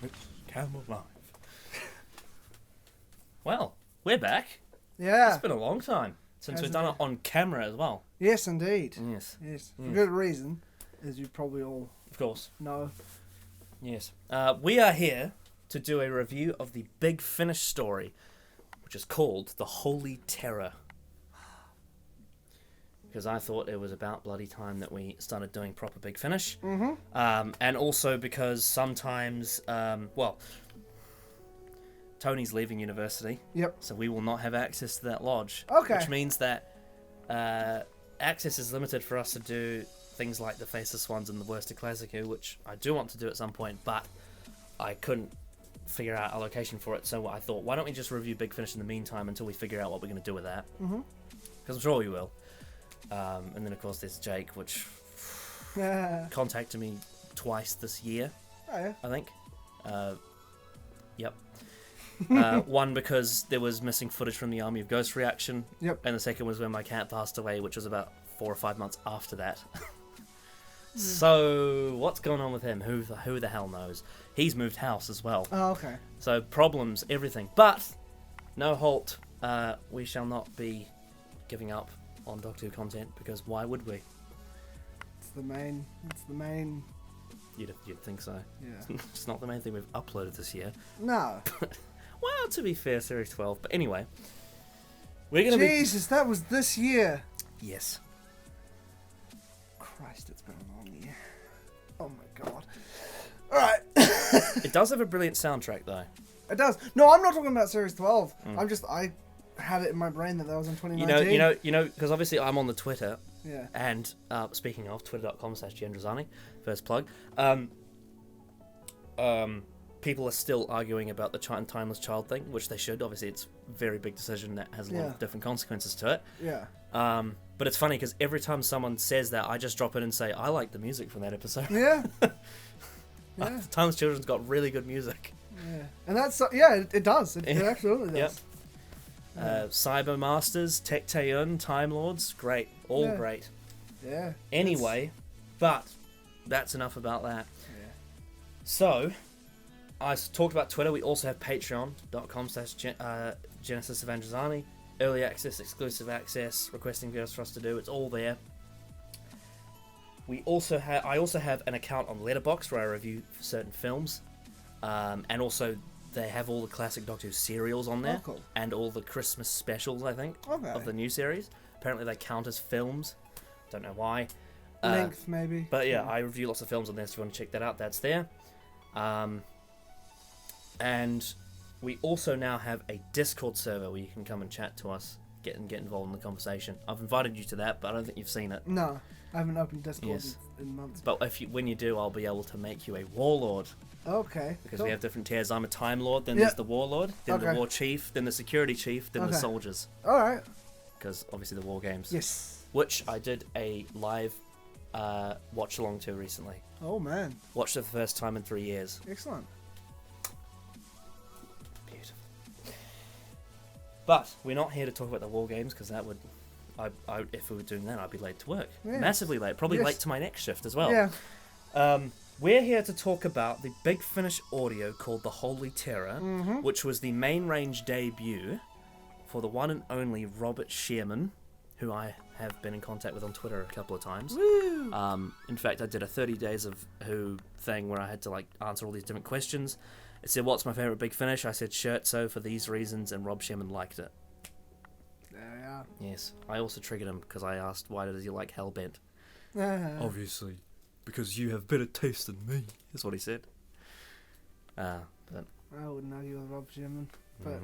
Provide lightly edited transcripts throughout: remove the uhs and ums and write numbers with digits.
it's Camel Live. Well, we're back. Yeah. It's been a long time since we've done it on camera as well. Yes, indeed. Yes. Yes. For good reason, as you probably all Of course. know. Yes. We are here to do a review of the Big Finish story, which is called The Holy Terror. Because I thought it was about bloody time that we started doing proper Big Finish. Mm-hmm. And also because sometimes, Tony's leaving university. Yep. So we will not have access to that lodge. Okay. Which means that access is limited for us to do things like the Faceless Ones and the Worst of Classic Who, which I do want to do at some point, but I couldn't figure out a location for it. So I thought, why don't we just review Big Finish in the meantime until we figure out what we're going to do with that? Mm-hmm. Because I'm sure we will. And then, of course, there's Jake, which contacted me twice this year, I think. Yep. One, because there was missing footage from the Army of Ghosts reaction. Yep. And the second was when my cat passed away, which was about 4 or 5 months after that. So, what's going on with him? Who the hell knows? He's moved house as well. Oh, okay. So, problems, everything. But, no halt. We shall not be giving up on Doctor Who content, because why would we? It's the main. You'd think so. Yeah. It's not the main thing we've uploaded this year. No. Well, to be fair, Series 12. But anyway, we're going to be... Jesus, that was this year. Yes. Christ, it's been a long year. Oh my god. Alright. It does have a brilliant soundtrack, though. It does. No, I'm not talking about Series 12. I had it in my brain that was in 2019. You know, because obviously I'm on the Twitter. Yeah. And speaking of, twitter.com/Giandrazzani, first plug. People are still arguing about the timeless child thing, which they should. Obviously, it's a very big decision that has a lot of different consequences to it. Yeah. But it's funny because every time someone says that, I just drop in and say, I like the music from that episode. Yeah. Yeah. Timeless Children's got really good music. Yeah. And that's, it does. It absolutely does. Yep. Cyber Masters, Tech Taeun, Time Lords, great. All great. Yeah. Anyway, but that's enough about that. Yeah. So, I talked about Twitter. We also have patreon.com/Genesis of Androzani. Early access, exclusive access, requesting videos for us to do. It's all there. I also have an account on Letterboxd where I review certain films. And also, they have all the classic Doctor Who serials on there. Oh, cool. And all the Christmas specials, I think, of the new series. Apparently, they count as films. Don't know why. Length, maybe. But yeah, I review lots of films on there, so if you want to check that out, that's there. And we also now have a Discord server where you can come and chat to us, get involved in the conversation. I've invited you to that, but I don't think you've seen it. No, I haven't opened Discord in months. But when you do, I'll be able to make you a warlord. Okay. Because we have different tiers. I'm a Time Lord, then there's the Warlord, then the War Chief, then the Security Chief, then the Soldiers. Alright. Because obviously the War Games. Yes. Which I did a live watch along to recently. Oh man. Watched it for the first time in 3 years. Excellent. Beautiful. But we're not here to talk about the War Games, because that would... if we were doing that, I'd be late to work. Yes. Massively late. Probably late to my next shift as well. Yeah. We're here to talk about the Big Finish audio called The Holy Terror, which was the main range debut for the one and only Robert Sherman, who I have been in contact with on Twitter a couple of times. Woo! In fact, I did a 30 Days of Who thing where I had to answer all these different questions. It said, what's my favourite Big Finish? I said, Scherzo for these reasons, and Rob Sherman liked it. There we are. Yes. I also triggered him because I asked, why does he like Hellbent? Obviously, because you have better taste than me, is what he said. But I wouldn't argue with Rob Sherman, but...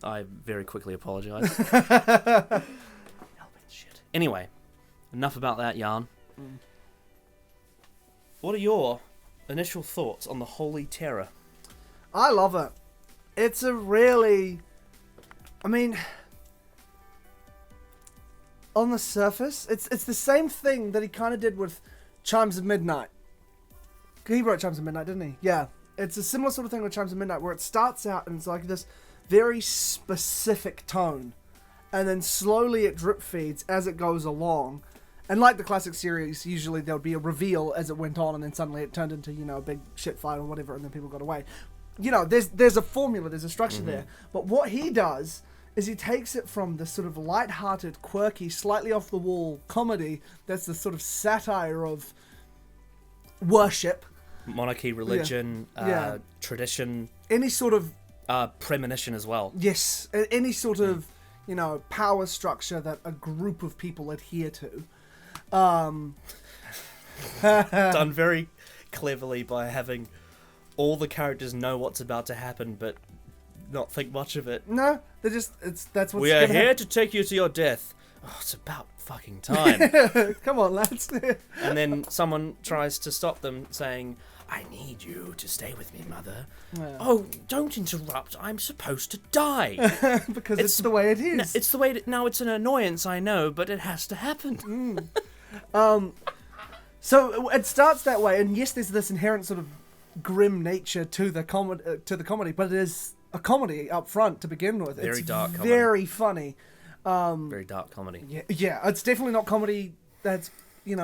I very quickly apologised. Hellbent shit. Anyway, enough about that yarn. What are your initial thoughts on The Holy Terror? I love it. It's a really... I mean... On the surface, it's the same thing that he kind of did with Chimes of Midnight. He wrote Chimes of Midnight, didn't he? Yeah. It's a similar sort of thing with Chimes of Midnight, where it starts out and it's like this very specific tone. And then slowly it drip feeds as it goes along. And like the classic series, usually there would be a reveal as it went on, and then suddenly it turned into, a big shit fight or whatever, and then people got away. there's a formula, there's a structure there. But what he does is he takes it from this sort of light-hearted, quirky, slightly off-the-wall comedy that's the sort of satire of worship. Monarchy, religion, tradition. Any sort of... premonition as well. Yes, any sort of, power structure that a group of people adhere to. Done very cleverly by having all the characters know what's about to happen, but not think much of it. No, that's what's We are here to take you to your death. Oh, it's about fucking time. Come on, lads. And then someone tries to stop them, saying, I need you to stay with me, Mother. Yeah. Oh, don't interrupt. I'm supposed to die. Because it's the way it is. It's the way now it's an annoyance, I know, but it has to happen. So it starts that way, and yes, there's this inherent sort of grim nature to the comedy, but it is a comedy up front to begin with. Very dark comedy. Very funny. Very dark comedy. Yeah, it's definitely not comedy that's,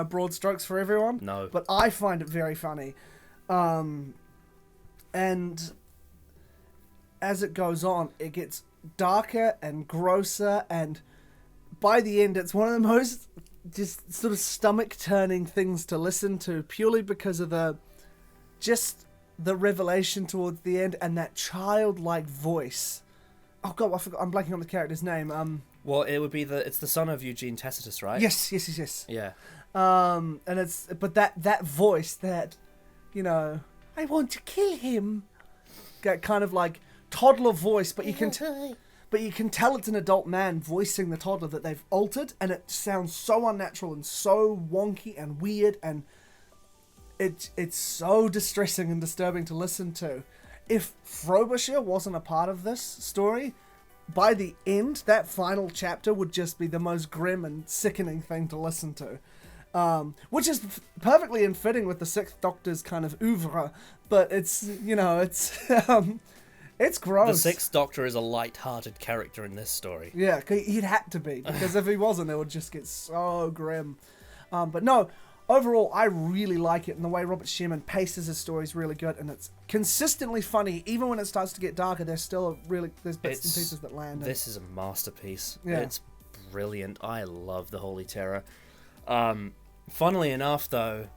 broad strokes for everyone. No. But I find it very funny. And as it goes on, it gets darker and grosser, and by the end, it's one of the most just sort of stomach-turning things to listen to, purely because of the revelation towards the end and that childlike voice. Oh god, I forgot. I'm blanking on the character's name. Well, it would be it's the son of Eugene Tacitus, right? Yes. Yeah. And but that voice that, I want to kill him. That kind of like toddler voice, but you can tell it's an adult man voicing the toddler that they've altered, and it sounds so unnatural and so wonky and weird, and it's so distressing and disturbing to listen to. If Frobisher wasn't a part of this story, by the end, that final chapter would just be the most grim and sickening thing to listen to. Which is perfectly in fitting with the Sixth Doctor's kind of oeuvre, but it's gross. The Sixth Doctor is a light-hearted character in this story. Yeah, he'd had to be, because if he wasn't, it would just get so grim. But no, overall, I really like it, and the way Robert Sherman paces his story is really good, and it's consistently funny. Even when it starts to get darker, there's still there's bits and pieces that land. This is a masterpiece. Yeah. It's brilliant. I love the Holy Terror. Funnily enough, though,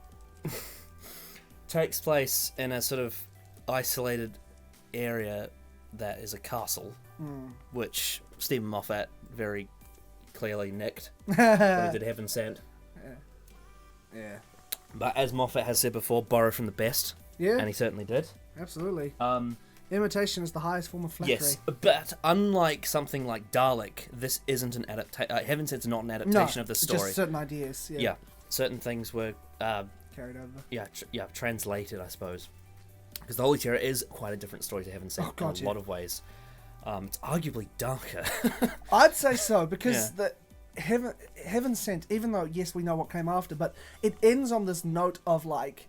takes place in a sort of isolated area that is a castle, which Stephen Moffat very clearly nicked when he did Heaven Sent. Yeah. But as Moffat has said before, borrow from the best. Yeah. And he certainly did. Absolutely. Imitation is the highest form of flattery. Yes, but unlike something like Dalek, this isn't an adaptation. Heaven Sent's not an adaptation of the story. Just certain ideas. Yeah. Certain things were carried over. Translated, I suppose. Because the Holy Terror is quite a different story to Heaven Sent in a lot of ways. It's arguably darker. I'd say so, because the Heaven Sent, even though yes we know what came after, but it ends on this note of like,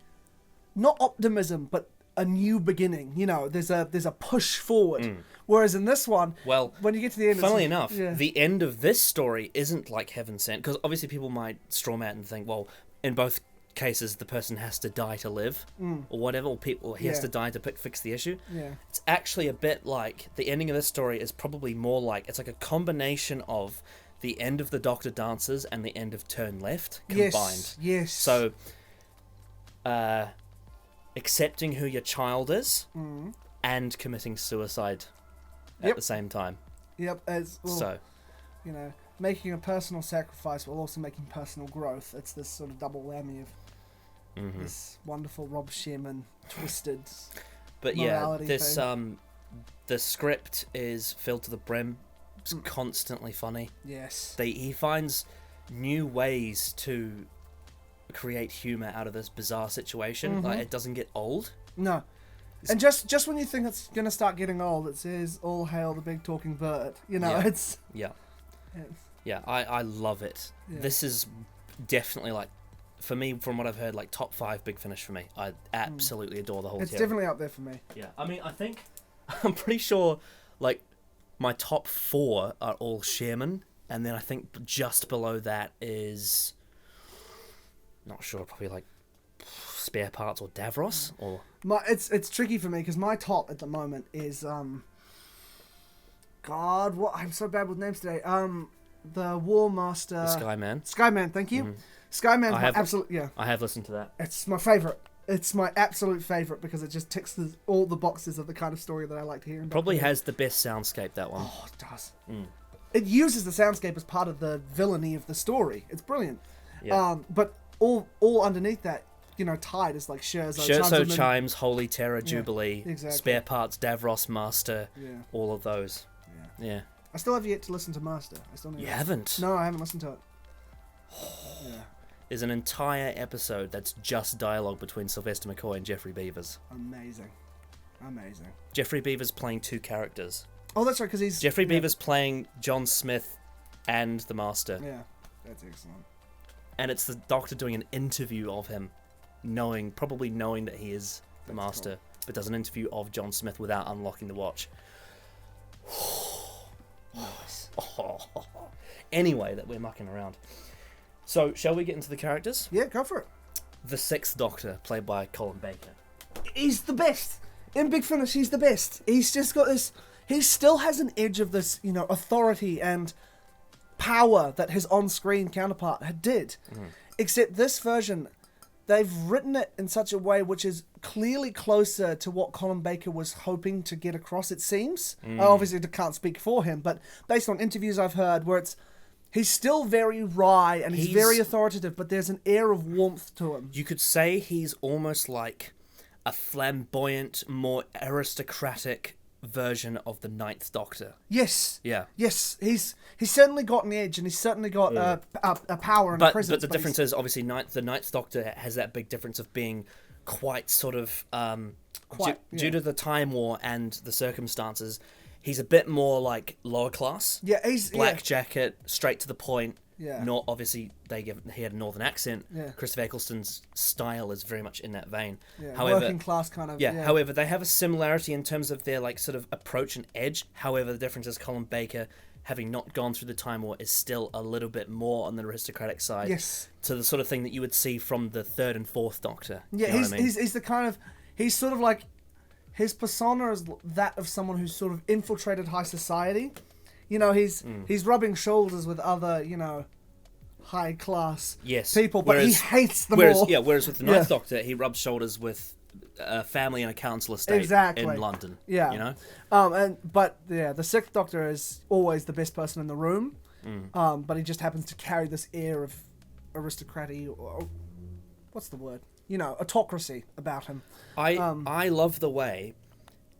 not optimism, but a new beginning. There's a push forward. Whereas in this one, well, when you get to the end, funnily enough, the end of this story isn't like Heaven Sent, because obviously people might storm out and think, well, in both cases the person has to die to live, or whatever, or he has to die to fix the issue. Yeah, it's actually a bit like the ending of this story is probably more like it's like a combination of the end of The Doctor Dances and the end of Turn Left combined. Yes. So, accepting who your child is and committing suicide at the same time. Yep. Making a personal sacrifice while also making personal growth. It's this sort of double whammy of this wonderful Rob Sherman twisted. But this thing. The script is filled to the brim. It's constantly funny. Yes. He finds new ways to create humour out of this bizarre situation. Like, it doesn't get old. No. And just when you think it's going to start getting old, it says, all hail the big talking bird. It's... Yeah, I love it. Yeah. This is definitely, like, for me, from what I've heard, like, top 5 Big Finish for me. I absolutely adore the whole It's Terror. Definitely up there for me. Yeah, I mean, I'm pretty sure, like, my top 4 are all Sherman, and then I think just below that is... not sure, probably like spare parts or Davros or It's tricky for me because my top at the moment is God, what I'm so bad with names today. The War Master, the Skyman. Skyman, thank you. Skyman's my absolute I have listened to that. It's my favorite. It's my absolute favorite because it just ticks all the boxes of the kind of story that I like to hear. Probably has the best soundscape, that one. Oh, it does. It uses the soundscape as part of the villainy of the story. It's brilliant. Yeah. But all underneath that, tied is like Scherzo, Chimes, Holy Terror, Jubilee, exactly. Spare Parts, Davros, Master, all of those. Yeah. I still have yet to listen to Master. You haven't? No, I haven't listened to it. There's an entire episode that's just dialogue between Sylvester McCoy and Jeffrey Beavers. Amazing. Jeffrey Beavers playing two characters. Oh, that's right, because he's... Jeffrey Beavers playing John Smith and the Master. Yeah, that's excellent. And it's the Doctor doing an interview of him, probably knowing that he is the Master, cool. But does an interview of John Smith without unlocking the watch. Nice. Anyway, that we're mucking around. So, shall we get into the characters? Yeah, go for it. The Sixth Doctor, played by Colin Baker. He's the best. In Big Finish, he's the best. He's just got this... He still has an edge of this, authority and power that his on-screen counterpart did. Except this version, they've written it in such a way which is clearly closer to what Colin Baker was hoping to get across, it seems. I obviously can't speak for him, but based on interviews I've heard where he's still very wry and he's very authoritative, but there's an air of warmth to him. You could say he's almost like a flamboyant, more aristocratic version of the Ninth Doctor. Yes. Yeah. Yes. He's certainly got an edge and he's certainly got a power and a presence. But the difference is, obviously, the Ninth Doctor has that big difference of being quite sort of... due to the Time War and the circumstances, he's a bit more like lower class. Yeah, he's... Black jacket, straight to the point. Yeah. Obviously, he had a northern accent. Yeah. Christopher Eccleston's style is very much in that vein. Yeah, however, working class kind of. Yeah. However, they have a similarity in terms of their sort of approach and edge. However, the difference is Colin Baker, having not gone through the Time War, is still a little bit more on the aristocratic side. Yes. To the sort of thing that you would see from the Third and Fourth Doctor. Yeah, you know what I mean? he's the kind of... He's sort of like... His persona is that of someone who's sort of infiltrated high society. He's rubbing shoulders with other, high class people, but he hates them all. Yeah, whereas with the Ninth Doctor, he rubs shoulders with a family and a council estate in London. Yeah. But the Sixth Doctor is always the best person in the room. But he just happens to carry this air of aristocracy, or what's the word? Autocracy about him. I love the way,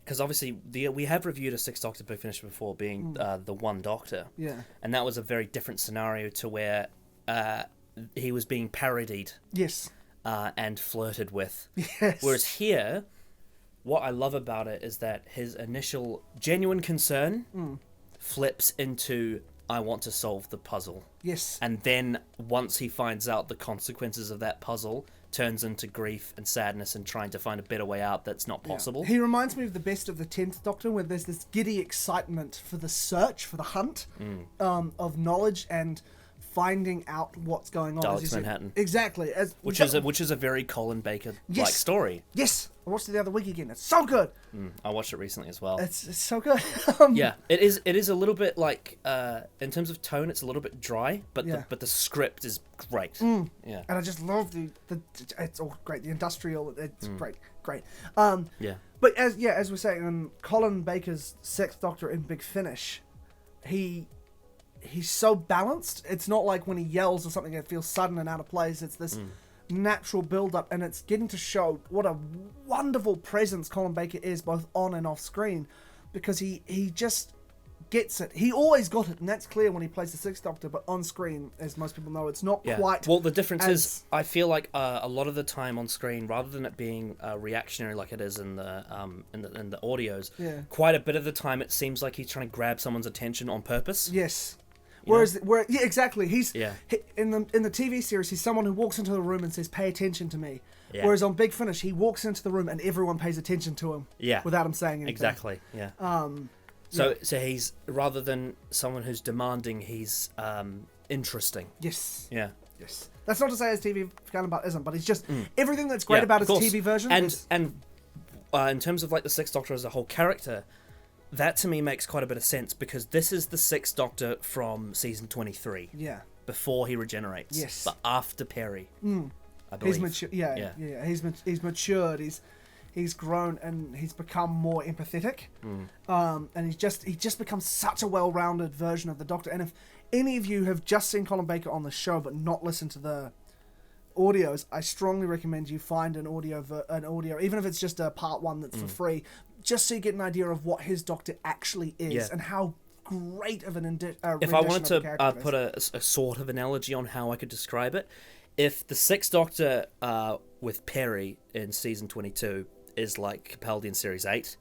because obviously we have reviewed a Sixth Doctor Big Finish before, being the One Doctor. Yeah. And that was a very different scenario to where he was being parodied. Yes. And flirted with. Yes. Whereas here, what I love about it is that his initial genuine concern flips into, I want to solve the puzzle. Yes. And then once he finds out the consequences of that puzzle, turns into grief and sadness and trying to find a better way out that's not possible. He reminds me of the best of the 10th Doctor, where there's this giddy excitement for the search, for the hunt of knowledge and finding out what's going on. Daleks Manhattan. Exactly. Which is a very Colin Baker-like story. Yes. I watched it the other week again. It's so good. I watched it recently as well. It's so good. Yeah, it is a little bit like, in terms of tone, it's a little bit dry, but the script is great. Yeah. And I just love the it's all great. The industrial, it's great. Yeah. But as we're saying, Colin Baker's Sixth Doctor in Big Finish, he's so balanced. It's not like when he yells or something that feels sudden and out of place. It's this natural build-up, and it's getting to show what a wonderful presence Colin Baker is, both on and off screen, because he just gets it. He always got it, and that's clear when he plays the Sixth Doctor, but on screen, as most people know, it's not quite... Well, the difference is, I feel like a lot of the time on screen, rather than it being reactionary like it is in the audios, quite a bit of the time it seems like he's trying to grab someone's attention on purpose. Yes. Exactly. He's in the TV series. He's someone who walks into the room and says, "Pay attention to me." Yeah. Whereas on Big Finish, he walks into the room and everyone pays attention to him. Yeah. Without him saying anything. Exactly. Yeah. So he's, rather than someone who's demanding, he's interesting. Yes. Yeah. Yes. That's not to say his TV counterpart isn't, but he's just everything that's great about his of course. TV version. And is... in terms of like the Sixth Doctor as a whole character, that to me makes quite a bit of sense because this is the Sixth Doctor from season 23. Yeah. Before he regenerates. Yes. But after Perry. I believe. He's mature. Yeah. He's matured. He's grown and he's become more empathetic. And he just becomes such a well-rounded version of the Doctor. And if any of you have just seen Colin Baker on the show but not listened to the audios, I strongly recommend you find an audio, even if it's just a part 1 that's for free, just so you get an idea of what his Doctor actually is and how great of an if I wanted to put a sort of analogy on how I could describe it, if the Sixth Doctor with Perry in season 22 is like Capaldi in series 8,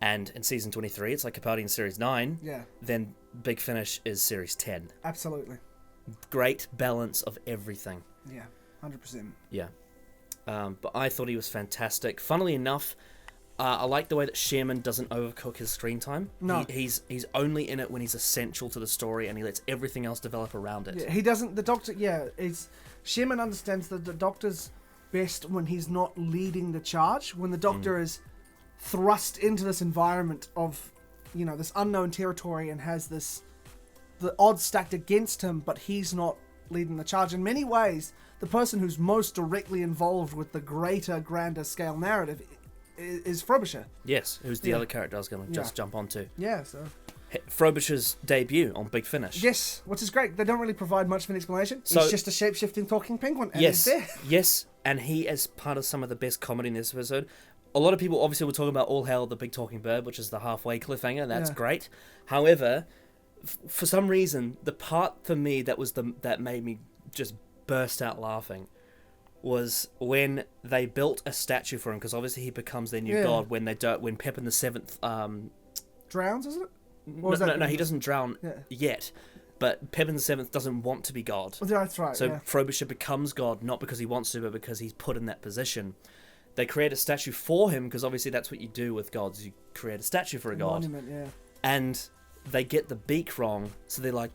and in season 23 it's like Capaldi in series 9, then Big Finish is series 10. Absolutely. Great balance of everything. Yeah, 100%. Yeah. But I thought he was fantastic. Funnily enough, I like the way that Sherman doesn't overcook his screen time. No. He's only in it when he's essential to the story, and he lets everything else develop around it. Yeah, he doesn't... The Doctor... Yeah, Sherman understands that the Doctor's best when he's not leading the charge. When the Doctor is thrust into this environment of, this unknown territory and has the odds stacked against him, but he's not leading the charge. In many ways, the person who's most directly involved with the greater, grander scale narrative is Frobisher. Yes, who's the other character I was going to just jump onto. Yeah, so... Frobisher's debut on Big Finish. Yes, which is great. They don't really provide much of an explanation. So, he's just a shape-shifting talking penguin, and he's there. Yes, and he is part of some of the best comedy in this episode. A lot of people obviously were talking about All Hail the Big Talking Bird, which is the halfway cliffhanger. That's great. However, for some reason, the part for me that made me just burst out laughing was when they built a statue for him, because obviously he becomes their new god when Pepin the Seventh drowns, isn't it? No, he doesn't drown yet. But Pepin the Seventh doesn't want to be God. Oh, that's right. So Frobisher becomes God, not because he wants to, but because he's put in that position. They create a statue for him, because obviously that's what you do with gods. You create a statue for a god. Monument, yeah. And they get the beak wrong, so they're like,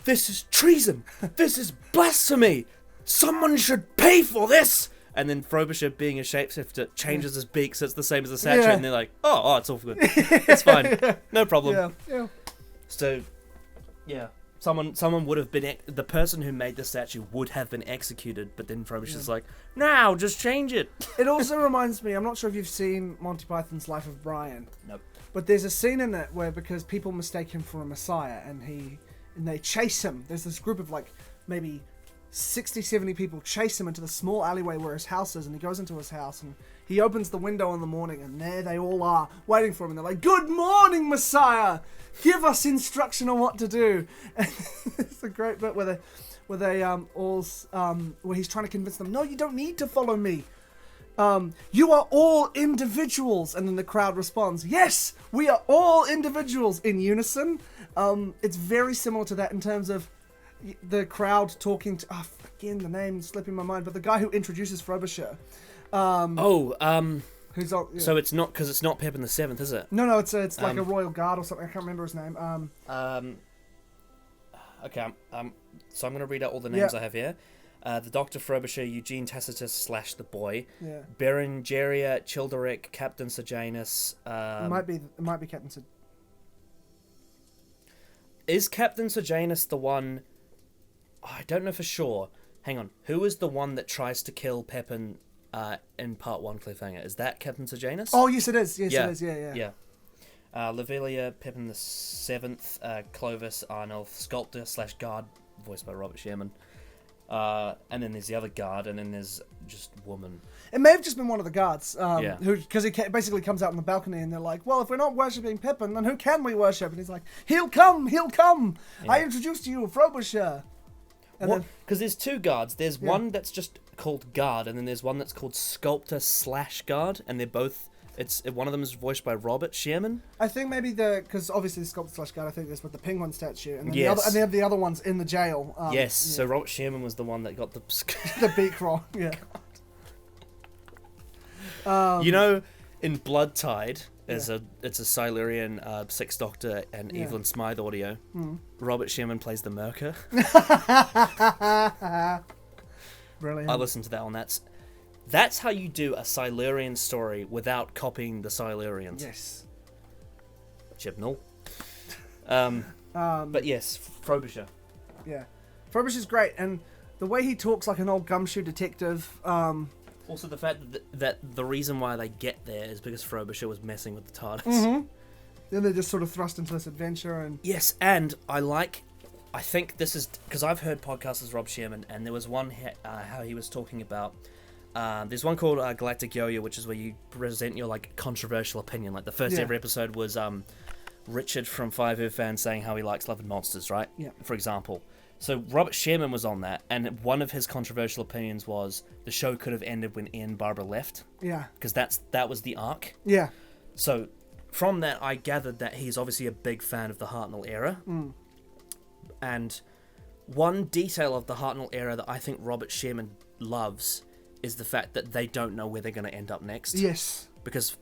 this is treason! This is blasphemy! Someone should pay for this! And then Frobisher, being a shapeshifter, changes his beak so it's the same as the statue, and they're like, oh, it's all good. It's fine. No problem. Yeah. So, yeah. Someone would have been... The person who made the statue would have been executed, but then Frobisher's like, now, just change it. It also reminds me, I'm not sure if you've seen Monty Python's Life of Brian. Nope. But there's a scene in it where, because people mistake him for a messiah, and they chase him. There's this group of maybe 60, 70 people chase him into the small alleyway where his house is, and he goes into his house, and he opens the window in the morning, and there they all are, waiting for him, and they're like, good morning, Messiah! Give us instruction on what to do. And it's a great bit where he's trying to convince them, no, you don't need to follow me. You are all individuals. And then the crowd responds, yes, we are all individuals, in unison. It's very similar to that in terms of the crowd talking to... again, the name's slipping my mind, but the guy who introduces Frobisher. Who's on, So it's not... Because it's not Pepin the Seventh, is it? No, it's like a royal guard or something. I can't remember his name. Okay, so I'm going to read out all the names I have here. The Dr. Frobisher, Eugene Tacitus / the boy, Berengaria, Childeric, Captain Sejanus. It might be Captain Sejanus. Is Captain Sejanus the one... I don't know for sure. Hang on. Who is the one that tries to kill Pepin in part 1 cliffhanger? Is that Captain Sejanus? Oh, yes, it is. Yes, it is. Yeah. Lavelia, Pepin the Seventh, Clovis, Arnulf, Sculptor / guard, voiced by Robert Sherman. And then there's the other guard, and then there's just woman. It may have just been one of the guards, because he basically comes out on the balcony, and they're like, well, if we're not worshipping Pepin, then who can we worship? And he's like, he'll come! Yeah. I introduced to you, Frobisher. Because there's two guards. There's one that's just called guard, and then there's one that's called Sculptor / guard, and they're both... one of them is voiced by Robert Sherman. I think maybe because obviously the Sculptor / guard, I think is with the penguin statue, and then the other one's in the jail. So Robert Sherman was the one that got the the beak wrong. Yeah. In Blood Tide, it's a Silurian Sixth Doctor and Evelyn Smythe audio. Robert Sherman plays the Merker. Brilliant. I listened to that one. That's how you do a Silurian story without copying the Silurians. Yes. Chibnall. But yes, Frobisher. Yeah. Frobisher's great, and the way he talks like an old gumshoe detective. Also, the fact that the reason why they get there is because Frobisher was messing with the TARDIS. Mm-hmm. Then they're just sort of thrust into this adventure, and yes, and I think this is because I've heard podcasts with Rob Sherman, and there was one how he was talking about. There's one called Galactic Yo-Yo, which is where you present your like controversial opinion. Like the first ever episode was Richard from Five Earth Fans saying how he likes Love and Monsters, right? Yeah. For example. So Robert Sherman was on that, and one of his controversial opinions was the show could have ended when Ian Barbara left. Yeah. Because that was the arc. Yeah. So from that, I gathered that he's obviously a big fan of the Hartnell era. Mm. And one detail of the Hartnell era that I think Robert Sherman loves is the fact that they don't know where they're going to end up next. Yes. Because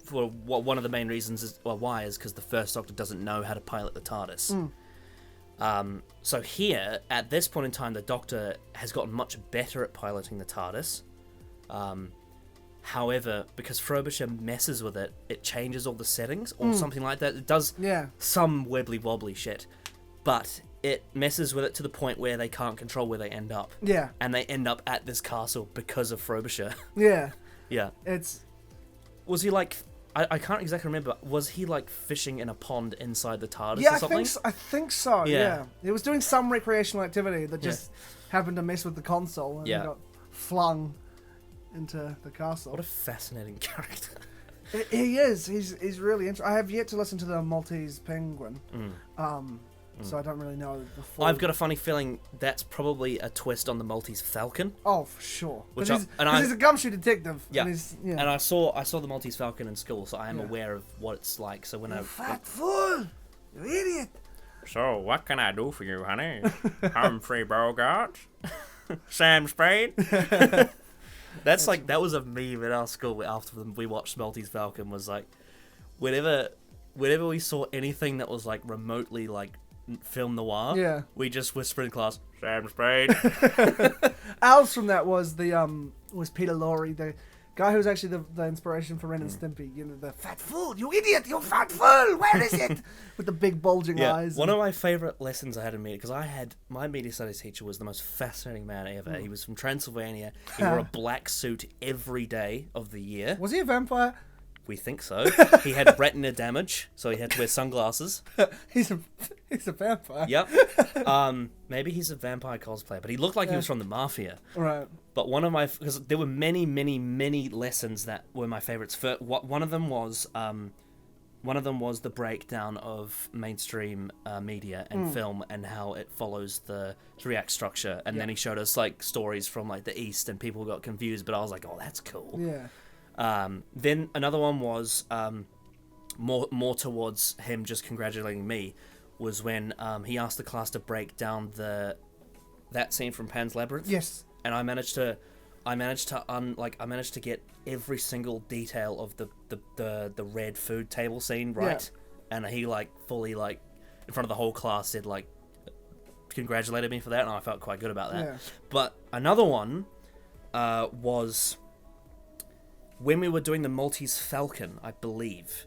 one of the main reasons is because the First Doctor doesn't know how to pilot the TARDIS. So here, at this point in time, the Doctor has gotten much better at piloting the TARDIS. However, because Frobisher messes with it, it changes all the settings or something like that. It does some wibbly-wobbly shit. But it messes with it to the point where they can't control where they end up. Yeah. And they end up at this castle because of Frobisher. Yeah. Yeah. Was he like... I can't exactly remember. Was he like fishing in a pond inside the TARDIS or something? I think so, yeah. He was doing some recreational activity that just happened to mess with the console and he got flung into the castle. What a fascinating character. He is. He's really interesting. I have yet to listen to the Maltese Penguin. So I don't really know the full... I've got a funny feeling that's probably a twist on the Maltese Falcon. Oh, for sure. Because he's a gumshoe detective. Yeah. And I saw the Maltese Falcon in school, so I am aware of what it's like. So when fat fool! You idiot! So, what can I do for you, honey? Humphrey Bogart? Sam Spade? That was a meme in our school after we watched Maltese Falcon. Was like, whenever we saw anything that was like remotely like film noir, we just whispered in class, Sam Spade. Ours from that was was Peter Lorre, the guy who was actually the inspiration for Ren and Stimpy. You know, the fat fool, you idiot, you fat fool, where is it? With the big bulging eyes. One of my favourite lessons I had in media, because my media studies teacher was the most fascinating man ever. He was from Transylvania. He wore a black suit every day of the year. Was he a vampire? We think so. He had retina damage, so he had to wear sunglasses. He's a vampire. Yep. Maybe he's a vampire cosplayer, but he looked like he was from the Mafia. Right. But because there were many, many, many lessons that were my favourites. One of them was the breakdown of mainstream media and film and how it follows the 3-act structure. And then he showed us like stories from like the East, and people got confused. But I was like, oh, that's cool. Yeah. Then another one was more towards him just congratulating me, was when he asked the class to break down that scene from Pan's Labyrinth. Yes. And I managed to get every single detail of the red food table scene right, and he like fully like in front of the whole class said like congratulated me for that, and I felt quite good about that. Yeah. But another one was when we were doing the Maltese Falcon, I believe,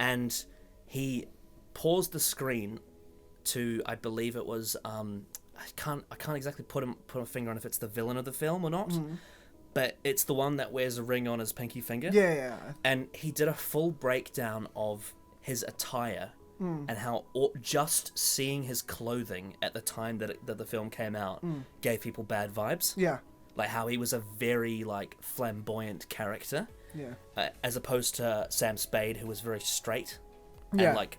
and he paused the screen to, I believe it was, I can't exactly put a finger on if it's the villain of the film or not, but it's the one that wears a ring on his pinky finger. Yeah. And he did a full breakdown of his attire and how just seeing his clothing at the time that the film came out gave people bad vibes. Yeah. Like how he was a very like flamboyant character, as opposed to Sam Spade, who was very straight and like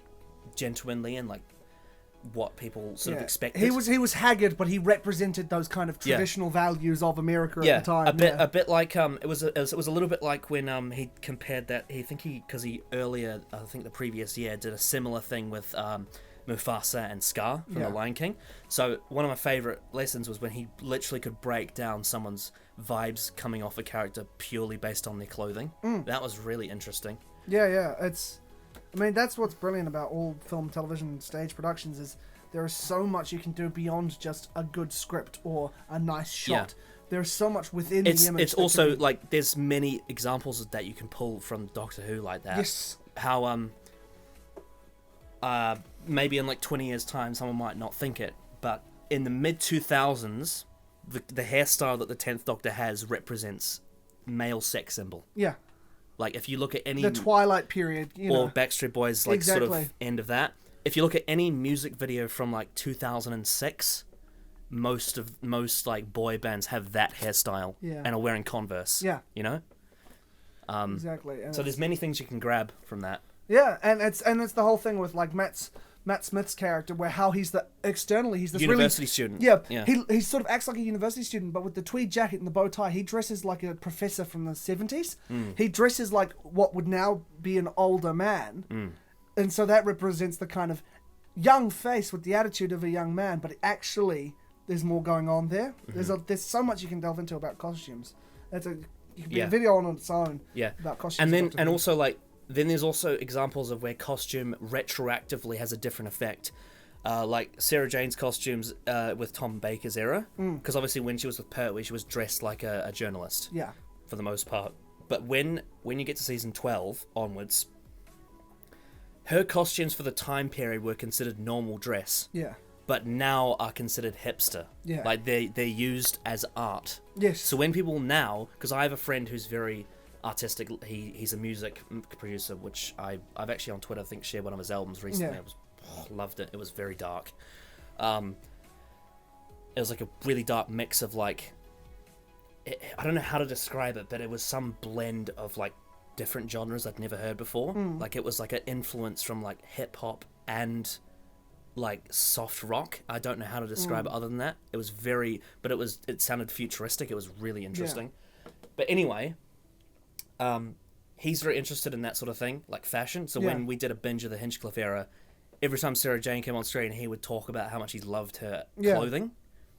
gentlemanly and like what people sort of expected. He was haggard, but he represented those kind of traditional values of America at the time. A bit like it was a little bit like when he compared that. Because he earlier, I think the previous year, did a similar thing with Mufasa and Scar from The Lion King. So one of my favourite lessons was when he literally could break down someone's vibes coming off a character purely based on their clothing. That was really interesting. Yeah. That's what's brilliant about all film, television, stage productions is there is so much you can do beyond just a good script or a nice shot. There's so much within the image. It's also like there's many examples that you can pull from Doctor Who like that. Yes. How maybe in like 20 years time someone might not think it, but in the mid 2000s the hairstyle that the 10th Doctor has represents male sex symbol. Yeah. Like if you look at any the Twilight period, or Backstreet Boys, like sort Exactly. of end of that. If you look at any music video from like 2006, most like boy bands have that hairstyle and are wearing Converse. Yeah. You know. Exactly. And So there's many things you can grab from that. yeah, and it's the whole thing with like Matt Smith's character, where how he's externally he's this University student. Yeah, Yeah. He sort of acts like a university student, but with the tweed jacket and the bow tie, he dresses like a professor from the 70s. He dresses like what would now be an older man, and so that represents the kind of young face with the attitude of a young man, but actually there's more going on there. There's so much you can delve into about costumes. You can be a video on its own. Yeah. About costumes. And then Doctor and Who. also like then there's also examples of where costume retroactively has a different effect. Like Sarah Jane's costumes with Tom Baker's era, because obviously when she was with Pertwee, she was dressed like a journalist. Yeah. For the most part. But when you get to season 12 onwards, her costumes for the time period were considered normal dress. Yeah. But now are considered hipster. Yeah. Like they're used as art. Yes. So when people now, because I have a friend who's very artistic, he's a music producer, which I've actually on Twitter I think shared one of his albums recently. Yeah. I loved it. It was very dark. It was like a really dark mix of like, I don't know how to describe it, but it was some blend of like different genres I'd never heard before. Like it was like an influence from like hip hop and like soft rock. I don't know how to describe it other than that. It was but it sounded futuristic. It was really interesting. But anyway, he's very interested in that sort of thing, like fashion. So when we did a binge of the Hinchcliffe era, every time Sarah Jane came on screen, he would talk about how much he loved her clothing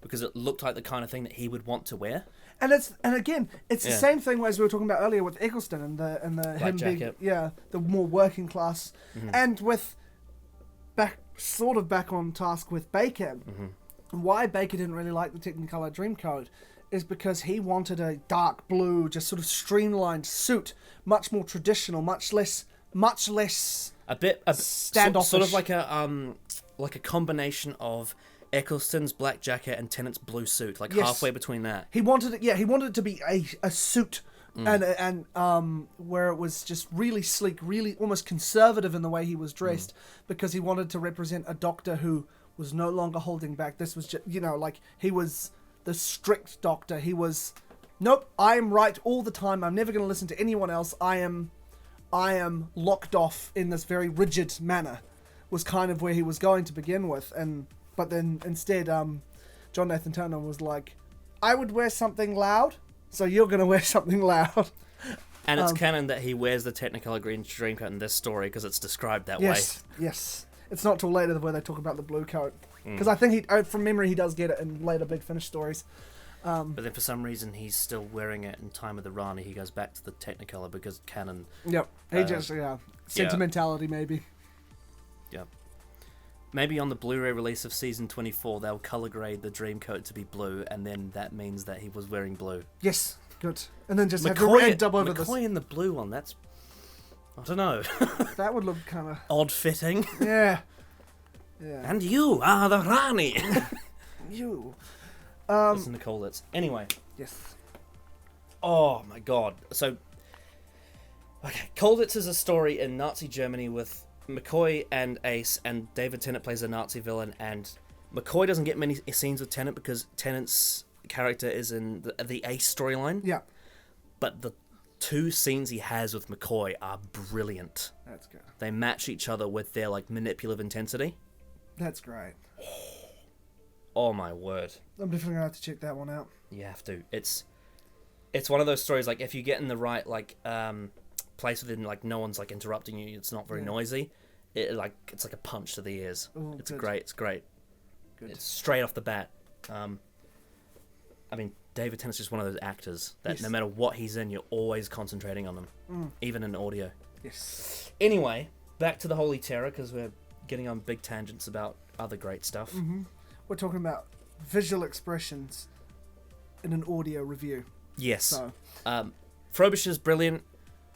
because it looked like the kind of thing that he would want to wear. And again, it's the same thing as we were talking about earlier with Eccleston and the Black him jacket. being the more working class, and with back on task with Baker. Why Baker didn't really like the Technicolor Dreamcoat is because he wanted a dark blue, just sort of streamlined suit, much more traditional, much less standoffish. Sort of like a combination of Eccleston's black jacket and Tennant's blue suit, like halfway between that. He wanted it. Yeah, he wanted it to be a suit, and where it was just really sleek, really almost conservative in the way he was dressed, because he wanted to represent a Doctor who was no longer holding back. This was just, like he was the strict Doctor. He was, nope, I am right all the time. I'm never going to listen to anyone else. I am locked off in this very rigid manner. Was kind of where he was going to begin with, but then instead, John Nathan Turner was like, I would wear something loud, so you're going to wear something loud. And it's canon that he wears the Technicolor green Dreamcoat in this story because it's described that way. Yes. It's not till later where they talk about the blue coat. Because I think from memory, he does get it in later Big Finish stories. But then for some reason, he's still wearing it in Time of the Rani. He goes back to the Technicolor because canon. Yep. He sentimentality maybe. Yep. Maybe on the Blu-ray release of season 24, they'll color grade the Dreamcoat to be blue, and then that means that he was wearing blue. Yes, good. And then just have the red dub over this. McCoy in the blue one, that's... I don't know. That would look kind of... odd-fitting. Yeah. And you are the Rani. You. Listen to Colditz. Anyway. Yes. Oh, my God. So... Okay, Colditz is a story in Nazi Germany with McCoy and Ace, and David Tennant plays a Nazi villain, and McCoy doesn't get many scenes with Tennant because Tennant's character is in the Ace storyline. Yeah. But the 2 scenes he has with McCoy are brilliant. That's good. They match each other with their like manipulative intensity. That's great. Oh my word. I'm definitely going to have to check that one out. You have to. It's one of those stories, like, if you get in the right, like, place within, like, no one's, like, interrupting you, it's not very noisy, it's like a punch to the ears. Ooh, it's good. great. It's great. Good. It's straight off the bat. I mean, David Tennant's just one of those actors that no matter what he's in, you're always concentrating on them, even in audio. Yes. Anyway, back to the Holy Terror, because we're getting on big tangents about other great stuff. We're talking about visual expressions in an audio review. Yes. So Frobisher's brilliant.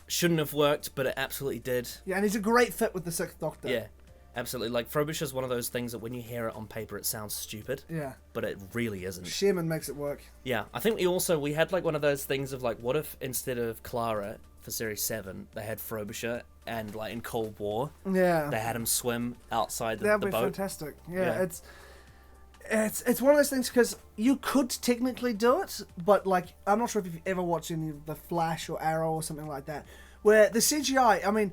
Shouldn't have worked, but it absolutely did. yeah, and he's a great fit with the Sixth Doctor. Yeah, absolutely. Like, Frobisher's one of those things that when you hear it on paper, it sounds stupid, Yeah. but it really isn't. Sherman makes it work. Yeah, I think we had like one of those things of like, what if instead of Clara for Series 7, they had Frobisher, and like in Cold War, Yeah. they had him swim outside the That'd be boat. fantastic. Yeah. It's one of those things because you could technically do it, but like I'm not sure if you've ever watched any of the Flash or Arrow or something like that, where the CGI. I mean,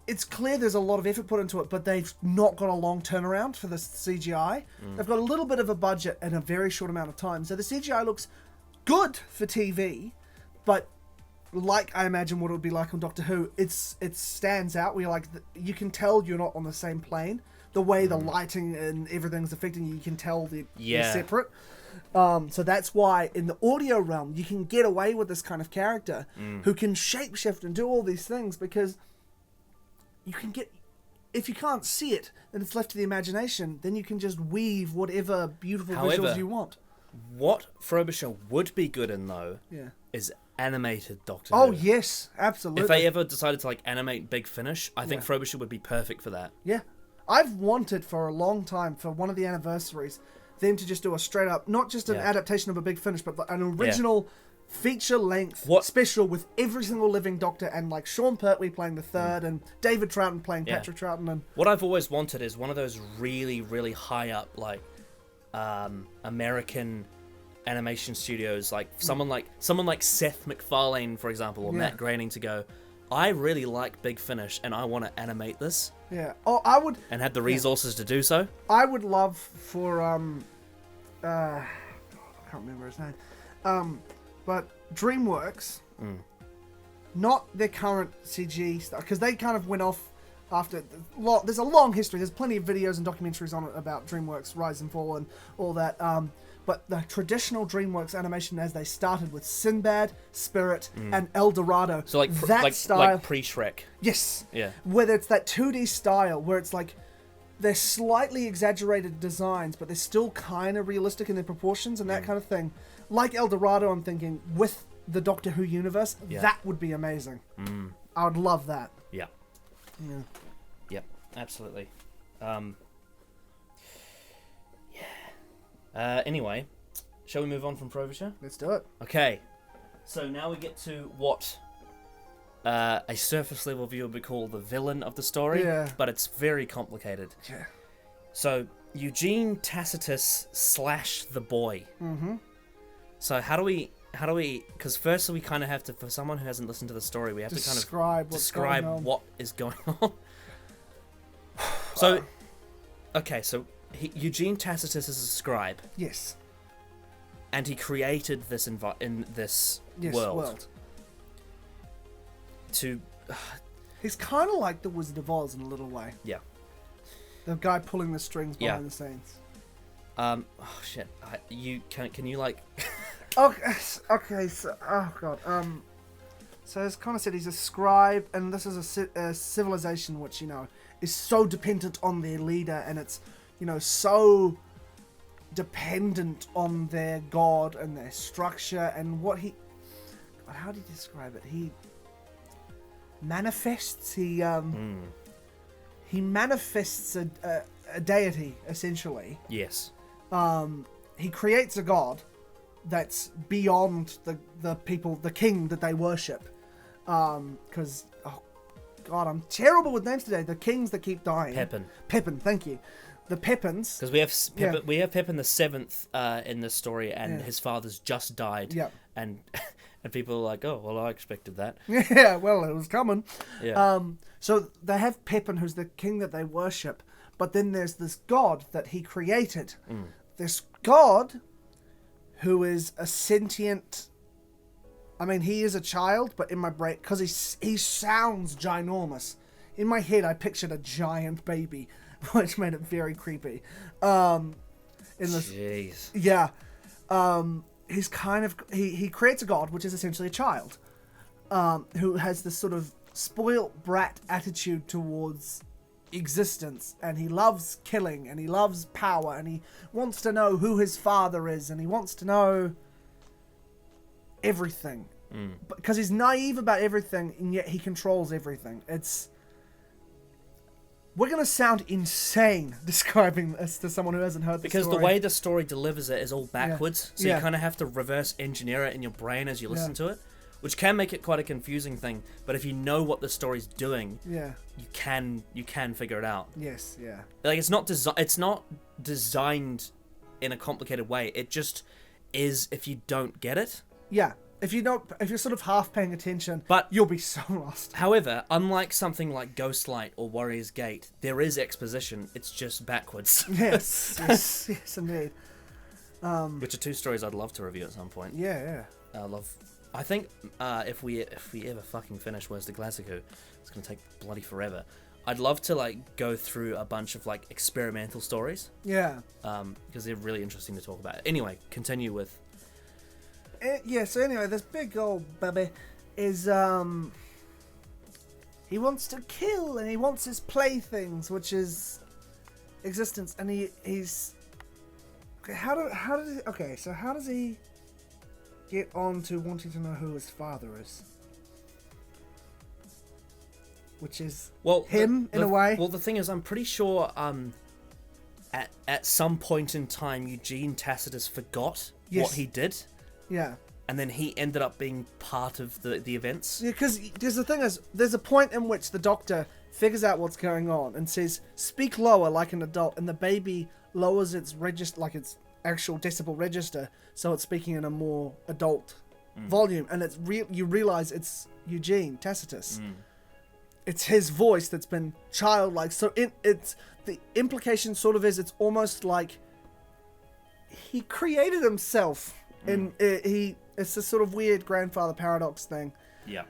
it's clear there's a lot of effort put into it, but they've not got a long turnaround for the CGI. They've got a little bit of a budget and a very short amount of time, so the CGI looks good for TV, but like I imagine what it would be like on Doctor Who, it stands out. Where you can tell you're not on the same plane. The way the lighting and everything's affecting you, you can tell they're separate. So that's why in the audio realm, you can get away with this kind of character who can shapeshift and do all these things because you can get... If you can't see it, and it's left to the imagination, then you can just weave whatever beautiful visuals you want. What Frobisher would be good in, though, Yeah. is animated Doctor Oh, Who. yes, absolutely. If they ever decided to like animate Big Finish, I think Frobisher would be perfect for that. Yeah. I've wanted for a long time, for one of the anniversaries, them to just do a straight up, not just an adaptation of a Big Finish, but an original feature-length special with every single living Doctor, and like Sean Pertwee playing the third, and David Troughton playing Patrick Troughton. And what I've always wanted is one of those really, really high up, like, American animation studios, like someone like Seth MacFarlane, for example, or Matt Groening, to go, I really like Big Finish, and I want to animate this. Yeah. Oh, I would... And have the resources to do so. I would love for, I can't remember his name. But DreamWorks, not their current CG stuff, because they kind of went off after... There's a long history. There's plenty of videos and documentaries on it about DreamWorks' rise and fall and all that. But the traditional DreamWorks animation as they started with Sinbad, Spirit, and El Dorado. So like that style, like pre-Shrek. Yes. Yeah. Whether it's that 2D style where it's like they're slightly exaggerated designs, but they're still kind of realistic in their proportions and that kind of thing. Like El Dorado, I'm thinking, with the Doctor Who universe, that would be amazing. I would love that. Yeah. Yeah. Yep. Absolutely. Anyway, shall we move on from Frobisher? Let's do it. Okay. So now we get to what a surface level viewer would call the villain of the story. Yeah. But it's very complicated. Yeah. So Eugene Tacitus / the boy. Mm-hmm. So how do we? Because first we kind of have to, for someone who hasn't listened to the story, we have to kind of describe what is going on. So, okay, so Eugene Tacitus is a scribe. Yes. And he created this in this world. To... He's kind of like the Wizard of Oz in a little way. Yeah. The guy pulling the strings behind the scenes. Oh shit! Can you like? Okay. So, oh god. So as Connor said, he's a scribe, and this is a civilization which is so dependent on their leader, and it's so dependent on their god and their structure and what he. God, how do you describe it? He manifests. He manifests a deity essentially. Yes. He creates a god that's beyond the people, the king that they worship. Because, oh god, I'm terrible with names today. The kings that keep dying. Pepin, thank you. The Pepins. Because we have Pepin the Seventh in this story, and his father's just died. Yep. And people are like, oh, well, I expected that. Yeah, well, it was coming. Yeah. So they have Pepin, who's the king that they worship, but then there's this god that he created. This god who is a sentient... I mean, he is a child, but in my brain... Because he sounds ginormous. In my head, I pictured a giant baby, which made it very creepy. Jeez. Yeah. He's kind of... He creates a god, which is essentially a child, who has this sort of spoilt brat attitude towards existence, and he loves killing, and he loves power, and he wants to know who his father is, and he wants to know everything. Because he's naive about everything, and yet he controls everything. We're going to sound insane describing this to someone who hasn't heard the story. Because the way the story delivers it is all backwards, so Yeah. you kind of have to reverse engineer it in your brain as you listen to it, which can make it quite a confusing thing. But if you know what the story's doing, you can figure it out. Yes, yeah. Like it's not designed in a complicated way. It just is if you don't get it. Yeah. If you're sort of half paying attention, But you'll be so lost. however, unlike something like Ghostlight or Warrior's Gate, there is exposition. It's just backwards. Yes, yes, indeed. Which are two stories I'd love to review at some point. Yeah. I think if we ever fucking finish Where's the Classico, it's gonna take bloody forever. I'd love to like go through a bunch of like experimental stories. Yeah. Because they're really interesting to talk about. Anyway, continue with. So anyway, this big old baby is, he wants to kill, and he wants his playthings, which is existence, and he's... Okay, how does he get on to wanting to know who his father is? Which is him, in a way. Well, the thing is, I'm pretty sure at some point in time, Eugene Tacitus forgot what he did. Yeah. And then he ended up being part of the events. Yeah, because the thing is, there's a point in which the doctor figures out what's going on and says, speak lower like an adult, and the baby lowers its register, like its actual decibel register, so it's speaking in a more adult volume, and it's you realize it's Eugene Tacitus. It's his voice that's been childlike. So it's the implication sort of is it's almost like he created himself. And it's a sort of weird grandfather paradox thing. Yeah.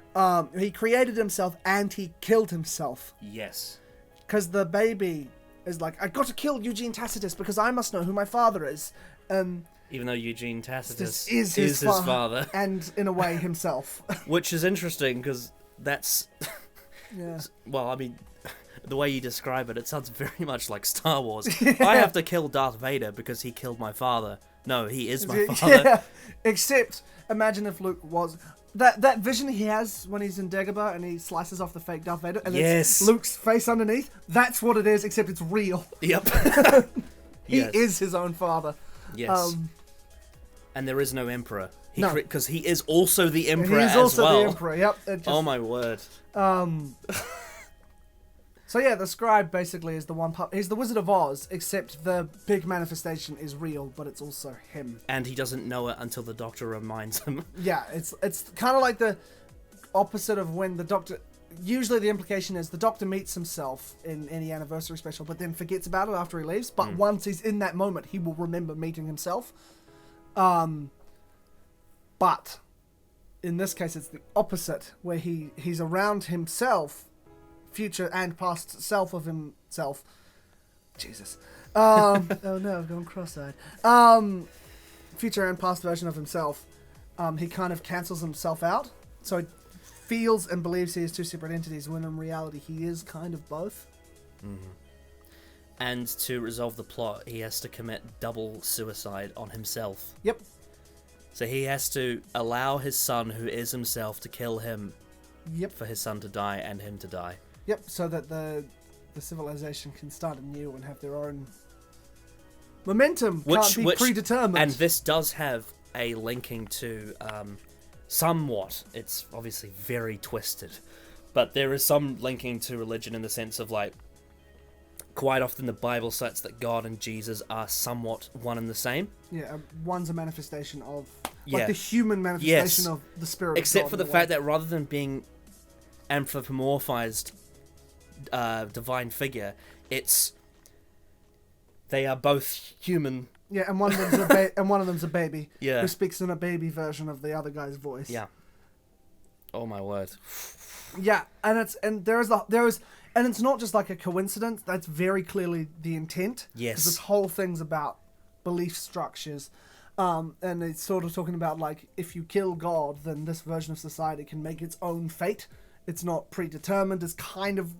He created himself and he killed himself. Yes. Because the baby is like, I got to kill Eugene Tacitus because I must know who my father is. Even though Eugene Tacitus is his father. And in a way himself. Which is interesting because that's... Yeah. Well, I mean, the way you describe it, it sounds very much like Star Wars. I have to kill Darth Vader because he killed my father. No, he is my father. Yeah. Except, imagine if Luke was... That vision he has when he's in Dagobah and he slices off the fake Darth Vader and it's Luke's face underneath, that's what it is, except it's real. Yep. He is his own father. Yes. And there is no Emperor. No. Because he is also the Emperor He's as also well. the Emperor, yep. Oh my word. So yeah, the scribe basically is the one part. He's the Wizard of Oz, except the big manifestation is real, but it's also him. And he doesn't know it until the Doctor reminds him. Yeah, it's kind of like the opposite of when the Doctor... Usually the implication is the Doctor meets himself in any anniversary special, but then forgets about it after he leaves. But once he's in that moment, he will remember meeting himself. But in this case, it's the opposite, where he's around himself, future and past self of himself. Jesus. Oh no, I've gone cross-eyed. Future and past version of himself. He kind of cancels himself out. So he feels and believes he is two separate entities, when in reality he is kind of both. Mm-hmm. And to resolve the plot, he has to commit double suicide on himself. Yep. So he has to allow his son, who is himself, to kill him. Yep. For his son to die and him to die. Yep, so that the civilization can start anew and have their own momentum. Can't be predetermined. And this does have a linking to somewhat. It's obviously very twisted, but there is some linking to religion in the sense of like, quite often the Bible cites that God and Jesus are somewhat one and the same. Yeah, one's a manifestation of like the human manifestation of the spirit. Except of God for the fact that rather than being anthropomorphized divine figure, they are both human. Yeah, and one of them's a baby. Yeah. Who speaks in a baby version of the other guy's voice. Yeah. Oh my word. Yeah, and it's not just like a coincidence. That's very clearly the intent. Yes. 'Cause this whole thing's about belief structures. And it's sort of talking about like, if you kill God, then this version of society can make its own fate. It's not predetermined. It's kind of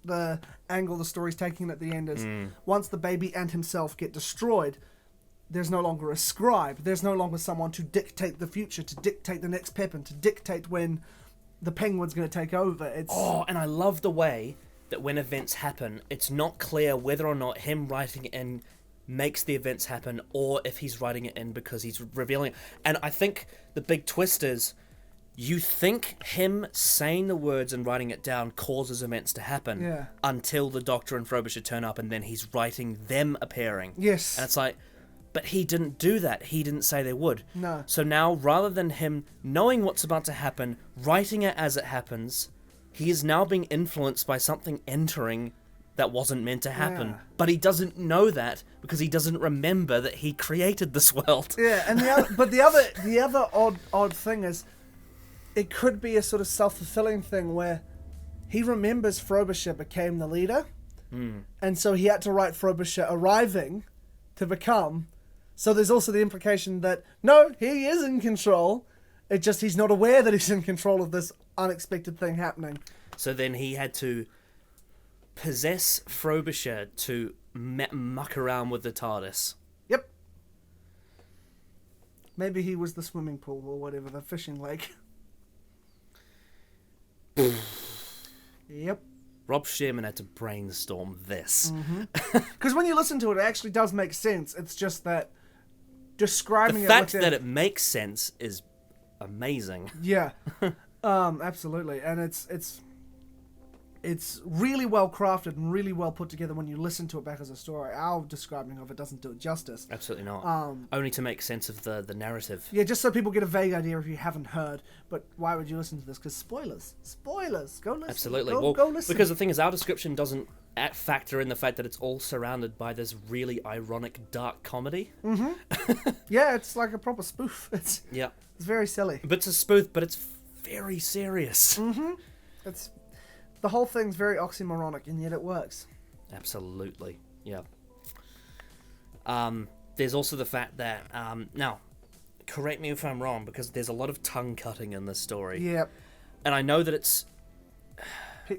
the angle the story's taking at the end is once the baby and himself get destroyed, there's no longer a scribe. There's no longer someone to dictate the future, to dictate the next Pepin, to dictate when the Penguin's going to take over. And I love the way that when events happen, it's not clear whether or not him writing it in makes the events happen, or if he's writing it in because he's revealing it. And I think the big twist is, you think him saying the words and writing it down causes events to happen until the Doctor and Frobisher turn up, and then he's writing them appearing. Yes. And it's like, but he didn't do that. He didn't say they would. No. So now, rather than him knowing what's about to happen, writing it as it happens, he is now being influenced by something entering that wasn't meant to happen. Yeah. But he doesn't know that because he doesn't remember that he created this world. Yeah, and the other odd thing is, it could be a sort of self-fulfilling thing where he remembers Frobisher became the leader, and so he had to write Frobisher arriving to become. So there's also the implication that, no, he is in control, it just he's not aware that he's in control of this unexpected thing happening. So then he had to possess Frobisher to muck around with the TARDIS. Yep. Maybe he was the swimming pool or whatever, the fishing lake. Yep. Rob Sherman had to brainstorm this. Because when you listen to it, it actually does make sense. It's just that describing The it fact within... that it makes sense is amazing. Yeah. Absolutely. And it's really well crafted and really well put together when you listen to it back as a story. Our describing of it doesn't do it justice. Absolutely not. Only to make sense of the narrative. Yeah, just so people get a vague idea if you haven't heard. But why would you listen to this? Because spoilers. Go listen. Absolutely. Go listen. Because the thing is, our description doesn't factor in the fact that it's all surrounded by this really ironic, dark comedy. Yeah, it's like a proper spoof. It's very silly. But it's a spoof, but it's very serious. It's... The whole thing's very oxymoronic, and yet it works. Absolutely, yeah. There's also the fact that, now, correct me if I'm wrong, because there's a lot of tongue cutting in this story. Yep. And I know that it's...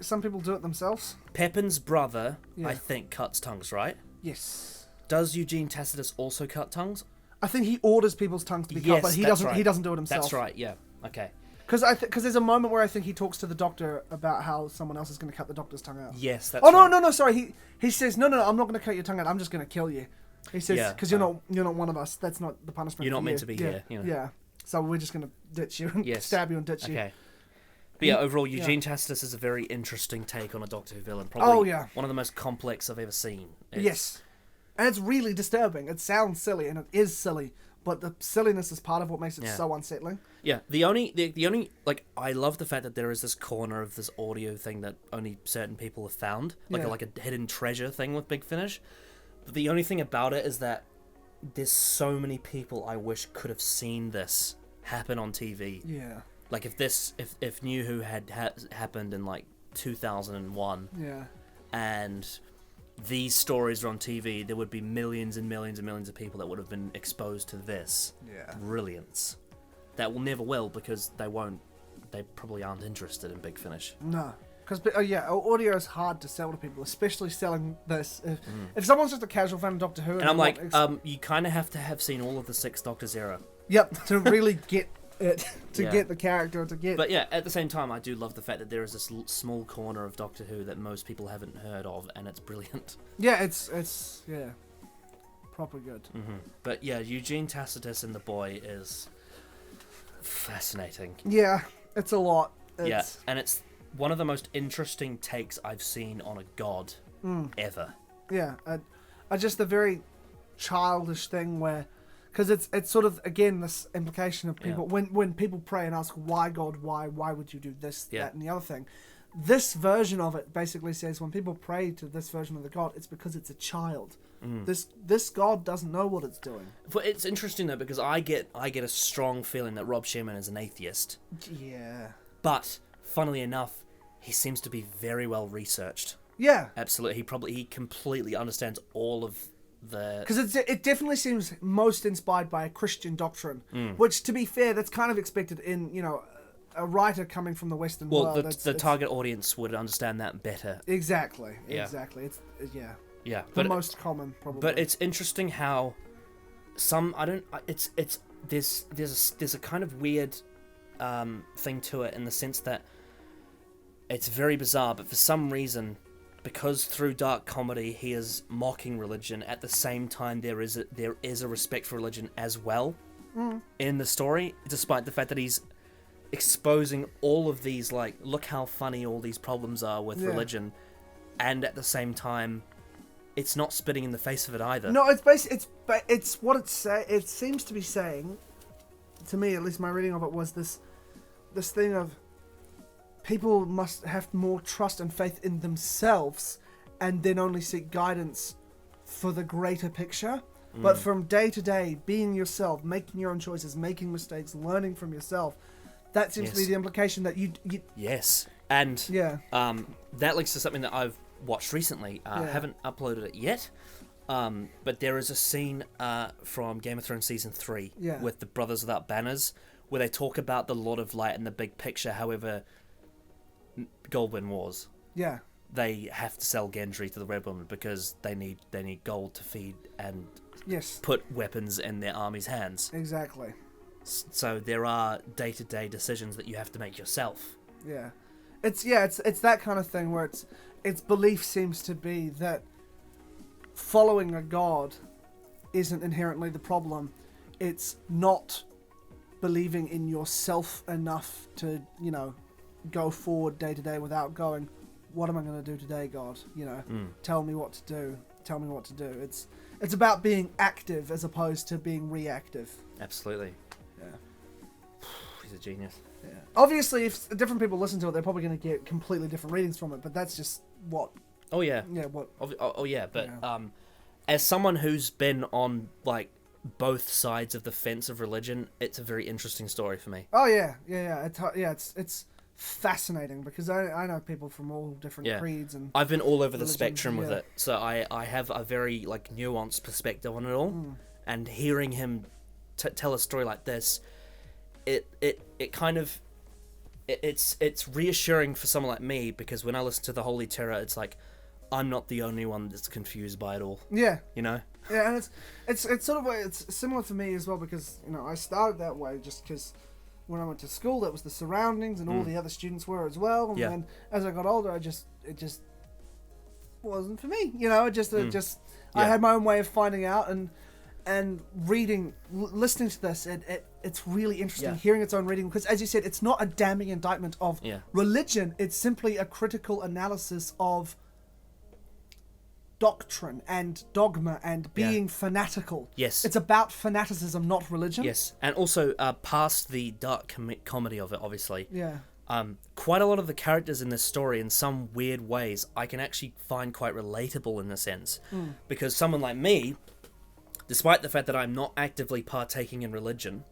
Some people do it themselves. Pepin's brother, I think, cuts tongues, right? Yes. Does Eugene Tacitus also cut tongues? I think he orders people's tongues to be cut, but he doesn't do it himself. That's right, yeah. Okay. Because there's a moment where I think he talks to the Doctor about how someone else is going to cut the Doctor's tongue out. Yes, that's right. no, Sorry. He says, no, I'm not going to cut your tongue out. I'm just going to kill you. He says, because you're not one of us. That's not the punishment. You're not for meant you. to be here. You know. Yeah. So we're just going to ditch you and stab you and ditch you. Okay. But yeah, overall, Eugene Tacitus is a very interesting take on a Doctor Who villain. Probably one of the most complex I've ever seen. Yes. And it's really disturbing. It sounds silly, and it is silly. But the silliness is part of what makes it so unsettling. Yeah, the only like, I love the fact that there is this corner of this audio thing that only certain people have found, like a hidden treasure thing with Big Finish. But the only thing about it is that there's so many people I wish could have seen this happen on TV. Yeah. Like if New Who had happened in like 2001. Yeah. And these stories are on TV, there would be millions and millions and millions of people that would have been exposed to this brilliance. That never will, because they probably aren't interested in Big Finish. No. Because, audio is hard to sell to people, especially selling this. If someone's just a casual fan of Doctor Who... And I'm like, you kind of have to have seen all of the Six Doctors era. Yep, to really get it, get the character, to get... But yeah, at the same time, I do love the fact that there is this small corner of Doctor Who that most people haven't heard of, and it's brilliant. Yeah, it's proper good. But yeah, Eugene Tacitus and the boy is fascinating. Yeah, it's a lot. And it's one of the most interesting takes I've seen on a god ever. Yeah, just a very childish thing where... Because it's sort of, again, this implication of people... When people pray and ask, why God, why would you do this, that, and the other thing? This version of it basically says when people pray to this version of the God, it's because it's a child. This God doesn't know what it's doing. But it's interesting, though, because I get a strong feeling that Rob Sherman is an atheist. Yeah. But, funnily enough, he seems to be very well researched. Yeah. Absolutely. He completely understands all of... Because it definitely seems most inspired by a Christian doctrine, which, to be fair, that's kind of expected in, a writer coming from the Western world. Well, the target audience would understand that better. Exactly. Yeah. Exactly. It's Yeah. the most common, probably. But it's interesting how I don't. It's there's a kind of weird thing to it in the sense that it's very bizarre, but for some reason, because through dark comedy he is mocking religion, at the same time there is a respect for religion as well in the story, despite the fact that he's exposing all of these, like, look how funny all these problems are with religion, and at the same time it's not spitting in the face of it either. No, it's what it seems to be saying, to me at least. My reading of it was this thing of people must have more trust and faith in themselves, and then only seek guidance for the greater picture. But from day to day, being yourself, making your own choices, making mistakes, learning from yourself, that seems to be the implication that you Yes, and that links to something that I've watched recently. I haven't uploaded it yet, but there is a scene from Game of Thrones season 3 with the Brothers Without Banners, where they talk about the Lord of Light and the big picture. However, Goldwyn Wars. Yeah. They have to sell Gendry to the Red Woman because they need gold to feed and put weapons in their army's hands. Exactly. So there are day-to-day decisions that you have to make yourself. Yeah. It's that kind of thing where its belief seems to be that following a god isn't inherently the problem. It's not believing in yourself enough to, go forward day to day without going, what am I going to do today, God? Tell me what to do. Tell me what to do. It's about being active as opposed to being reactive. Absolutely. Yeah. He's a genius. Yeah. Obviously, if different people listen to it, they're probably going to get completely different readings from it, but that's just what... Oh, yeah. Yeah, what... Oh, yeah, but as someone who's been on, like, both sides of the fence of religion, it's a very interesting story for me. Oh, yeah. It's fascinating because I know people from all different creeds and I've been all over the spectrum with it, so I have a very, like, nuanced perspective on it all, and hearing him tell a story like this, it kind of it's reassuring for someone like me, because when I listen to the Holy Terror, it's like I'm not the only one that's confused by it all. Yeah, Yeah, and it's sort of it's similar for me as well, because I started that way just because when I went to school, that was the surroundings, and all the other students were as well. And then as I got older, it just wasn't for me. I had my own way of finding out and reading, listening to this. It's really interesting hearing its own reading, because, as you said, it's not a damning indictment of religion. It's simply a critical analysis of doctrine and dogma and being fanatical. Yes. It's about fanaticism, not religion. Yes. And also, past the dark comedy of it, obviously. Yeah. Quite a lot of the characters in this story, in some weird ways, I can actually find quite relatable in a sense. Because someone like me, despite the fact that I'm not actively partaking in religion,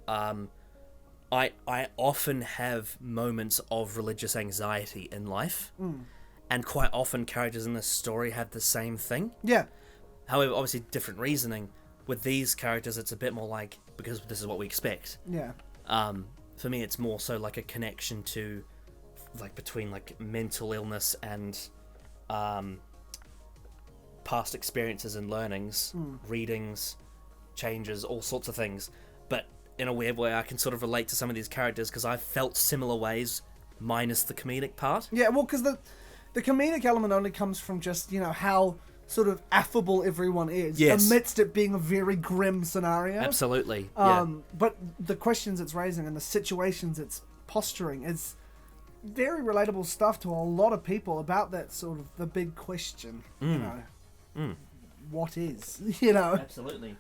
I often have moments of religious anxiety in life. And quite often characters in this story have the same thing. Yeah. However, obviously different reasoning. With these characters, it's a bit more like, because this is what we expect. Yeah. For me, it's more so like a connection to, like, between, like, mental illness and past experiences and learnings, readings, changes, all sorts of things. But in a weird way, I can sort of relate to some of these characters because I've felt similar ways, minus the comedic part. Yeah, well, because the comedic element only comes from just, how sort of affable everyone is, amidst it being a very grim scenario. Absolutely. But the questions it's raising and the situations it's posturing is very relatable stuff to a lot of people about that sort of the big question, what is, Absolutely.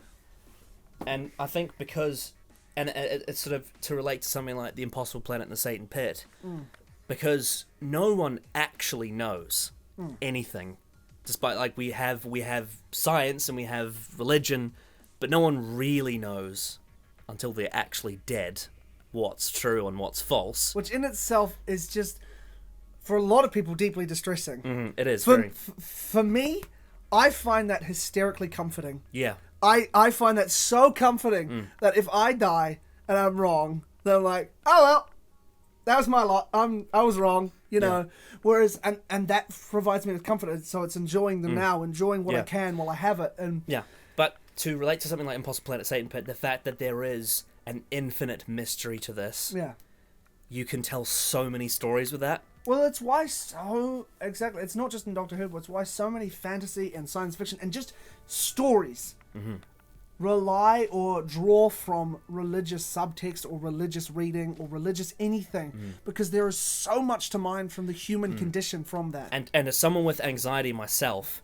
And I think because, and it's sort of to relate to something like The Impossible Planet and the Satan Pit, because no one actually knows anything, despite, like, we have science and we have religion, but no one really knows until they're actually dead what's true and what's false. Which in itself is just, for a lot of people, deeply distressing. It is. For me, I find that hysterically comforting. Yeah. I find that so comforting that if I die and I'm wrong, then I'm like, oh well, that was my lot. I was wrong, Whereas and that provides me with comfort. So it's enjoying the now, enjoying what I can while I have it. And yeah, but to relate to something like Impossible Planet Satan Pit, the fact that there is an infinite mystery to this, Yeah. you can tell so many stories with that. Well, it's why exactly. It's not just in Doctor Who, but it's why so many fantasy and science fiction and just stories rely or draw from religious subtext or religious reading or religious anything, because there is so much to mine from the human condition from that. And as someone with anxiety myself,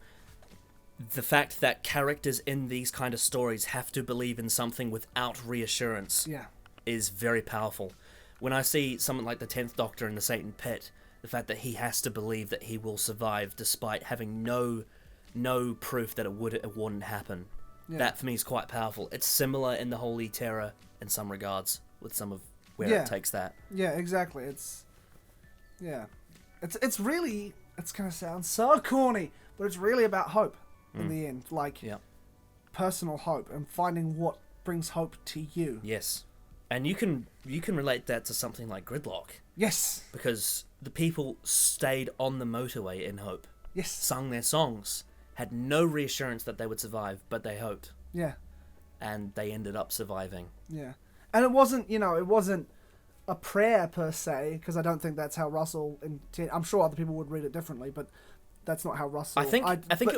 the fact that characters in these kind of stories have to believe in something without reassurance is very powerful. When I see someone like the 10th Doctor in the Satan Pit, the fact that he has to believe that he will survive despite having no proof that it wouldn't happen. Yeah. That for me is quite powerful. It's similar in the Holy Terror in some regards with some of where it takes that. Yeah, exactly. It's really, it's gonna sound so corny, but it's really about hope in the end, like personal hope and finding what brings hope to you. Yes, and you can relate that to something like Gridlock. Yes. Because the people stayed on the motorway in hope. Yes. Sung their songs. Had no reassurance that they would survive, but they hoped. Yeah. And they ended up surviving. Yeah. And it wasn't a prayer per se, because I don't think that's how Russell intended. I'm sure other people would read it differently, but that's not how Russell... I think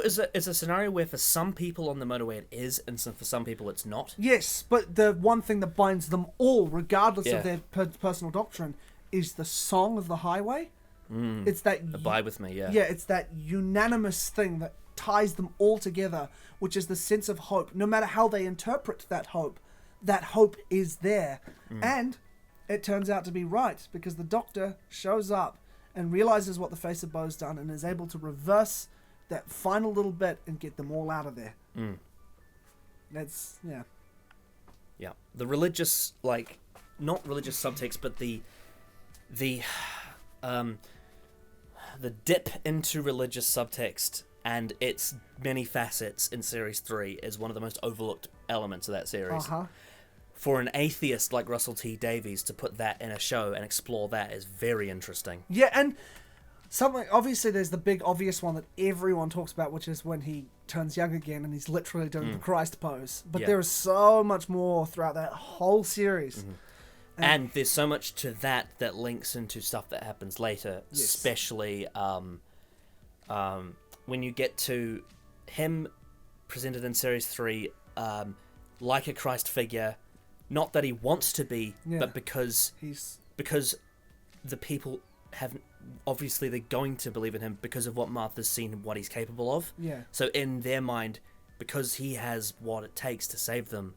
it's a scenario where for some people on the motorway it is, and for some people it's not. Yes, but the one thing that binds them all, regardless of their personal doctrine, is the song of the highway. It's that... Abide with me, yeah. Yeah, it's that unanimous thing that ties them all together, which is the sense of hope. No matter how they interpret that hope is there. And it turns out to be right, because the Doctor shows up and realizes what the Face of Bo's done and is able to reverse that final little bit and get them all out of there. That's, yeah. Yeah. The religious, like, not religious subtext, but the dip into religious subtext and its many facets in Series 3 is one of the most overlooked elements of that series. For an atheist like Russell T Davies to put that in a show and explore that is very interesting. Yeah, and something, obviously there's the big obvious one that everyone talks about, which is when he turns young again and he's literally doing the Christ pose. But there is so much more throughout that whole series. And there's so much to that links into stuff that happens later, especially when you get to him presented in Series 3 like a Christ figure, not that he wants to be, but because the people have, obviously they're going to believe in him because of what Martha's seen and what he's capable of. Yeah. So in their mind, because he has what it takes to save them,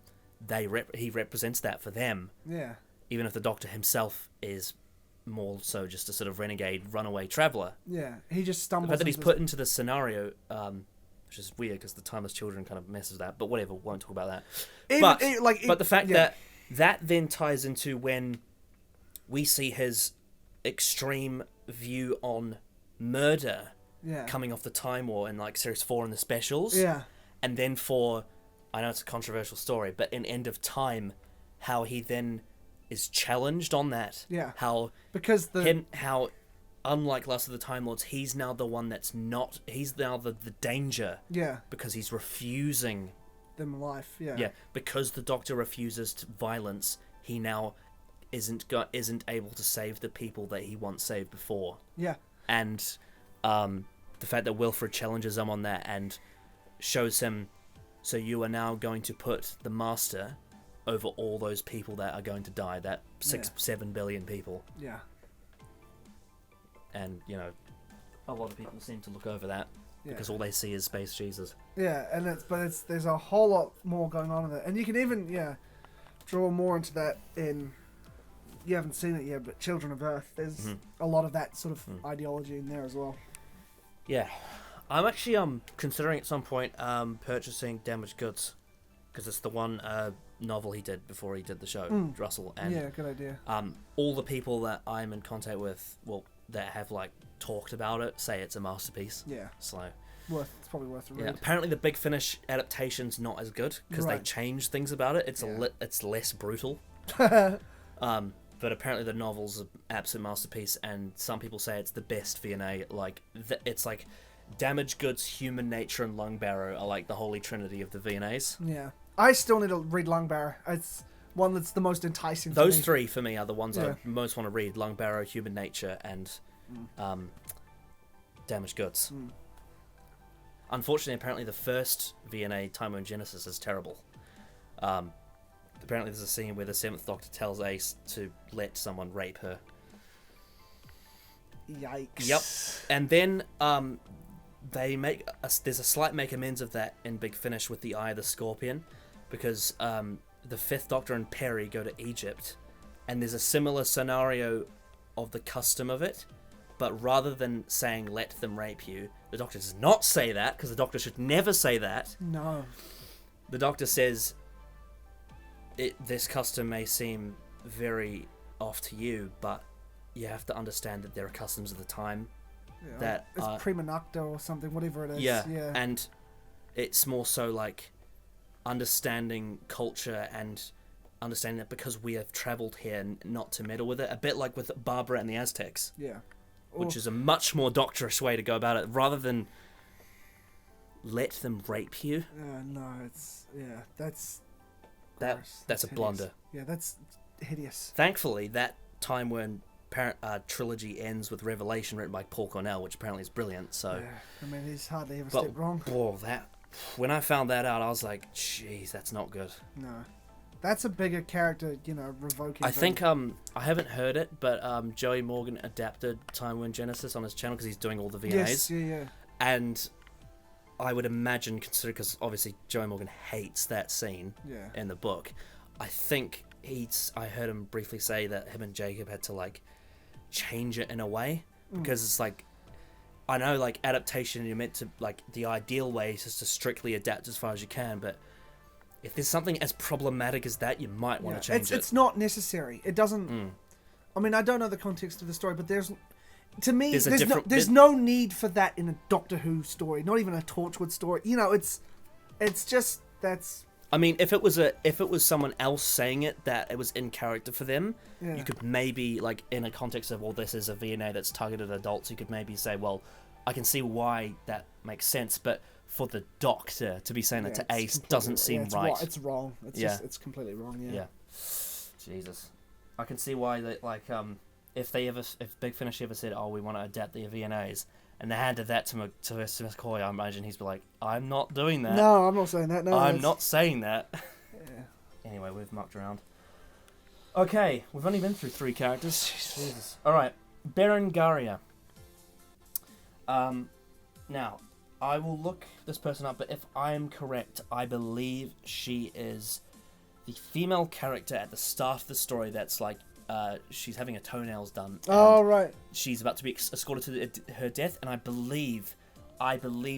he represents that for them. Yeah. Even if the Doctor himself is more so just a sort of renegade, runaway traveller. Yeah, he just stumbles. The fact that he's put into this scenario, which is weird because the Timeless Children kind of messes that, but whatever, won't talk about that. But the fact that then ties into when we see his extreme view on murder coming off the Time War in like Series 4 in the specials. Yeah. And then I know it's a controversial story, but in End of Time, how he then is challenged on that. Yeah. How unlike Last of the Time Lords, he's now the one he's now the danger. Yeah. Because he's refusing them life. Yeah. Yeah. Because the Doctor refuses violence, he now isn't able to save the people that he once saved before. Yeah. And the fact that Wilfred challenges him on that and shows him, so you are now going to put the Master over all those people that are going to die, that 7 billion people. Yeah. And, a lot of people seem to look over that because all they see is Space Jesus. Yeah, and there's a whole lot more going on in it. And you can even, draw more into that in, you haven't seen it yet, but Children of Earth. There's a lot of that sort of ideology in there as well. Yeah. I'm actually considering at some point purchasing Damaged Goods, because it's the one novel he did before he did the show, Russell. And, yeah, good idea. All the people that I'm in contact with, that have talked about it, say it's a masterpiece. Yeah. So it's probably worth a read. Yeah. Apparently, the Big Finish adaptation's not as good because they changed things about it. It's less brutal. But apparently, the novel's an absolute masterpiece, and some people say it's the best VNA. damaged goods, human nature, and lung barrow are like the holy trinity of the V&As. Yeah. I still need to read Lungbarrow. It's one that's the most enticing to Those me. three for me are the ones Yeah. I most want to read: lung barrow, human nature, and damaged goods. Unfortunately, apparently the first V&A, Time When Genesis, is terrible. Apparently there's a scene where the Seventh Doctor tells Ace to let someone rape her. Yikes. Yep. And then there's a slight make amends of that in Big Finish with the Eye of the Scorpion, because the Fifth Doctor and Perry go to Egypt, and there's a similar scenario of the custom of it, but rather than saying let them rape you, the Doctor does not say that, because the Doctor should never say that. No. The Doctor says this custom may seem very off to you, but you have to understand that there are customs of the time Yeah. that It's are... prima nocta or something, whatever it is. Yeah, Yeah. and it's more so like understanding culture and understanding that because we have travelled here, not to meddle with it. A bit like with Barbara and the Aztecs, Yeah. which is a much more doctorish way to go about it, rather than let them rape you. No, it's... Yeah, that's... That's a hideous. blunder. Yeah, that's hideous. Thankfully, that Time When trilogy ends with Revelation, written by Paul Cornell, which apparently is brilliant. So, Yeah. I mean, he's hardly ever but stepped wrong. when I found that out, I was like, "Jeez, that's not good." No. That's a bigger character, revoking. I think I haven't heard it, but Joey Morgan adapted Time When Genesis on his channel because he's doing all the VNAs, Yes, yeah. and I would imagine, because obviously Joey Morgan hates that scene Yeah. in the book, I think I heard him briefly say that him and Jacob had to like change it in a way, because it's like, I know like adaptation, you're meant to, like, the ideal way is just to strictly adapt as far as you can, but if there's something as problematic as that, you might want to change it. It's not necessary. It doesn't... I mean, I don't know the context of the story, but to me, there's no need for that in a Doctor Who story, not even a Torchwood story. It's just... That's... I mean, if it was someone else saying it, that it was in character for them, Yeah. you could maybe, like, in a context of, well, this is a VNA that's targeted at adults, you could maybe say, well, I can see why that makes sense, but for the Doctor to be saying that to Ace doesn't seem right. It's wrong. It's just, it's completely wrong, Yeah. Jesus. I can see why that, like, if Big Finish ever said, oh, we want to adapt the VNAs, and they handed that to McCoy, I imagine he'd be like, I'm not doing that. No, I'm not saying that. No, I'm not saying that. Yeah. Anyway, we've mucked around. Okay, we've only been through 3 characters. Jesus. Alright, Berengaria. Now, I will look this person up, but if I am correct, I believe she is the female character at the start of the story that's like, she's having her toenails done. Oh, right. She's about to be escorted to her death, and I believe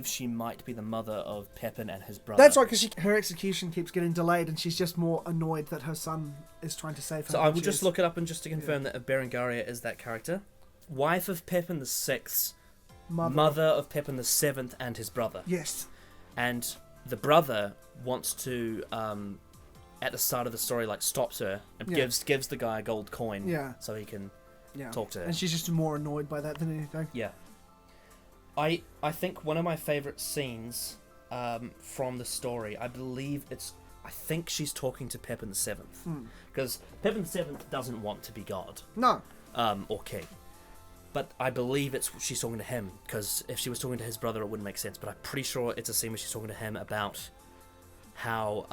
she might be the mother of Pepin and his brother. That's right, because her execution keeps getting delayed, and she's just more annoyed that her son is trying to save her. So I will just look it up and just to confirm that Berengaria is that character. Wife of Pepin the Sixth, mother of Pepin the Seventh and his brother. Yes. And the brother wants to, at the start of the story, like, stops her and gives the guy a gold coin so he can talk to her. And she's just more annoyed by that than anything. Yeah. I think one of my favourite scenes from the story, I think she's talking to Pepin the Seventh. Because Pepin the Seventh doesn't want to be God. No. Or king. But I believe she's talking to him, because if she was talking to his brother, it wouldn't make sense. But I'm pretty sure it's a scene where she's talking to him about how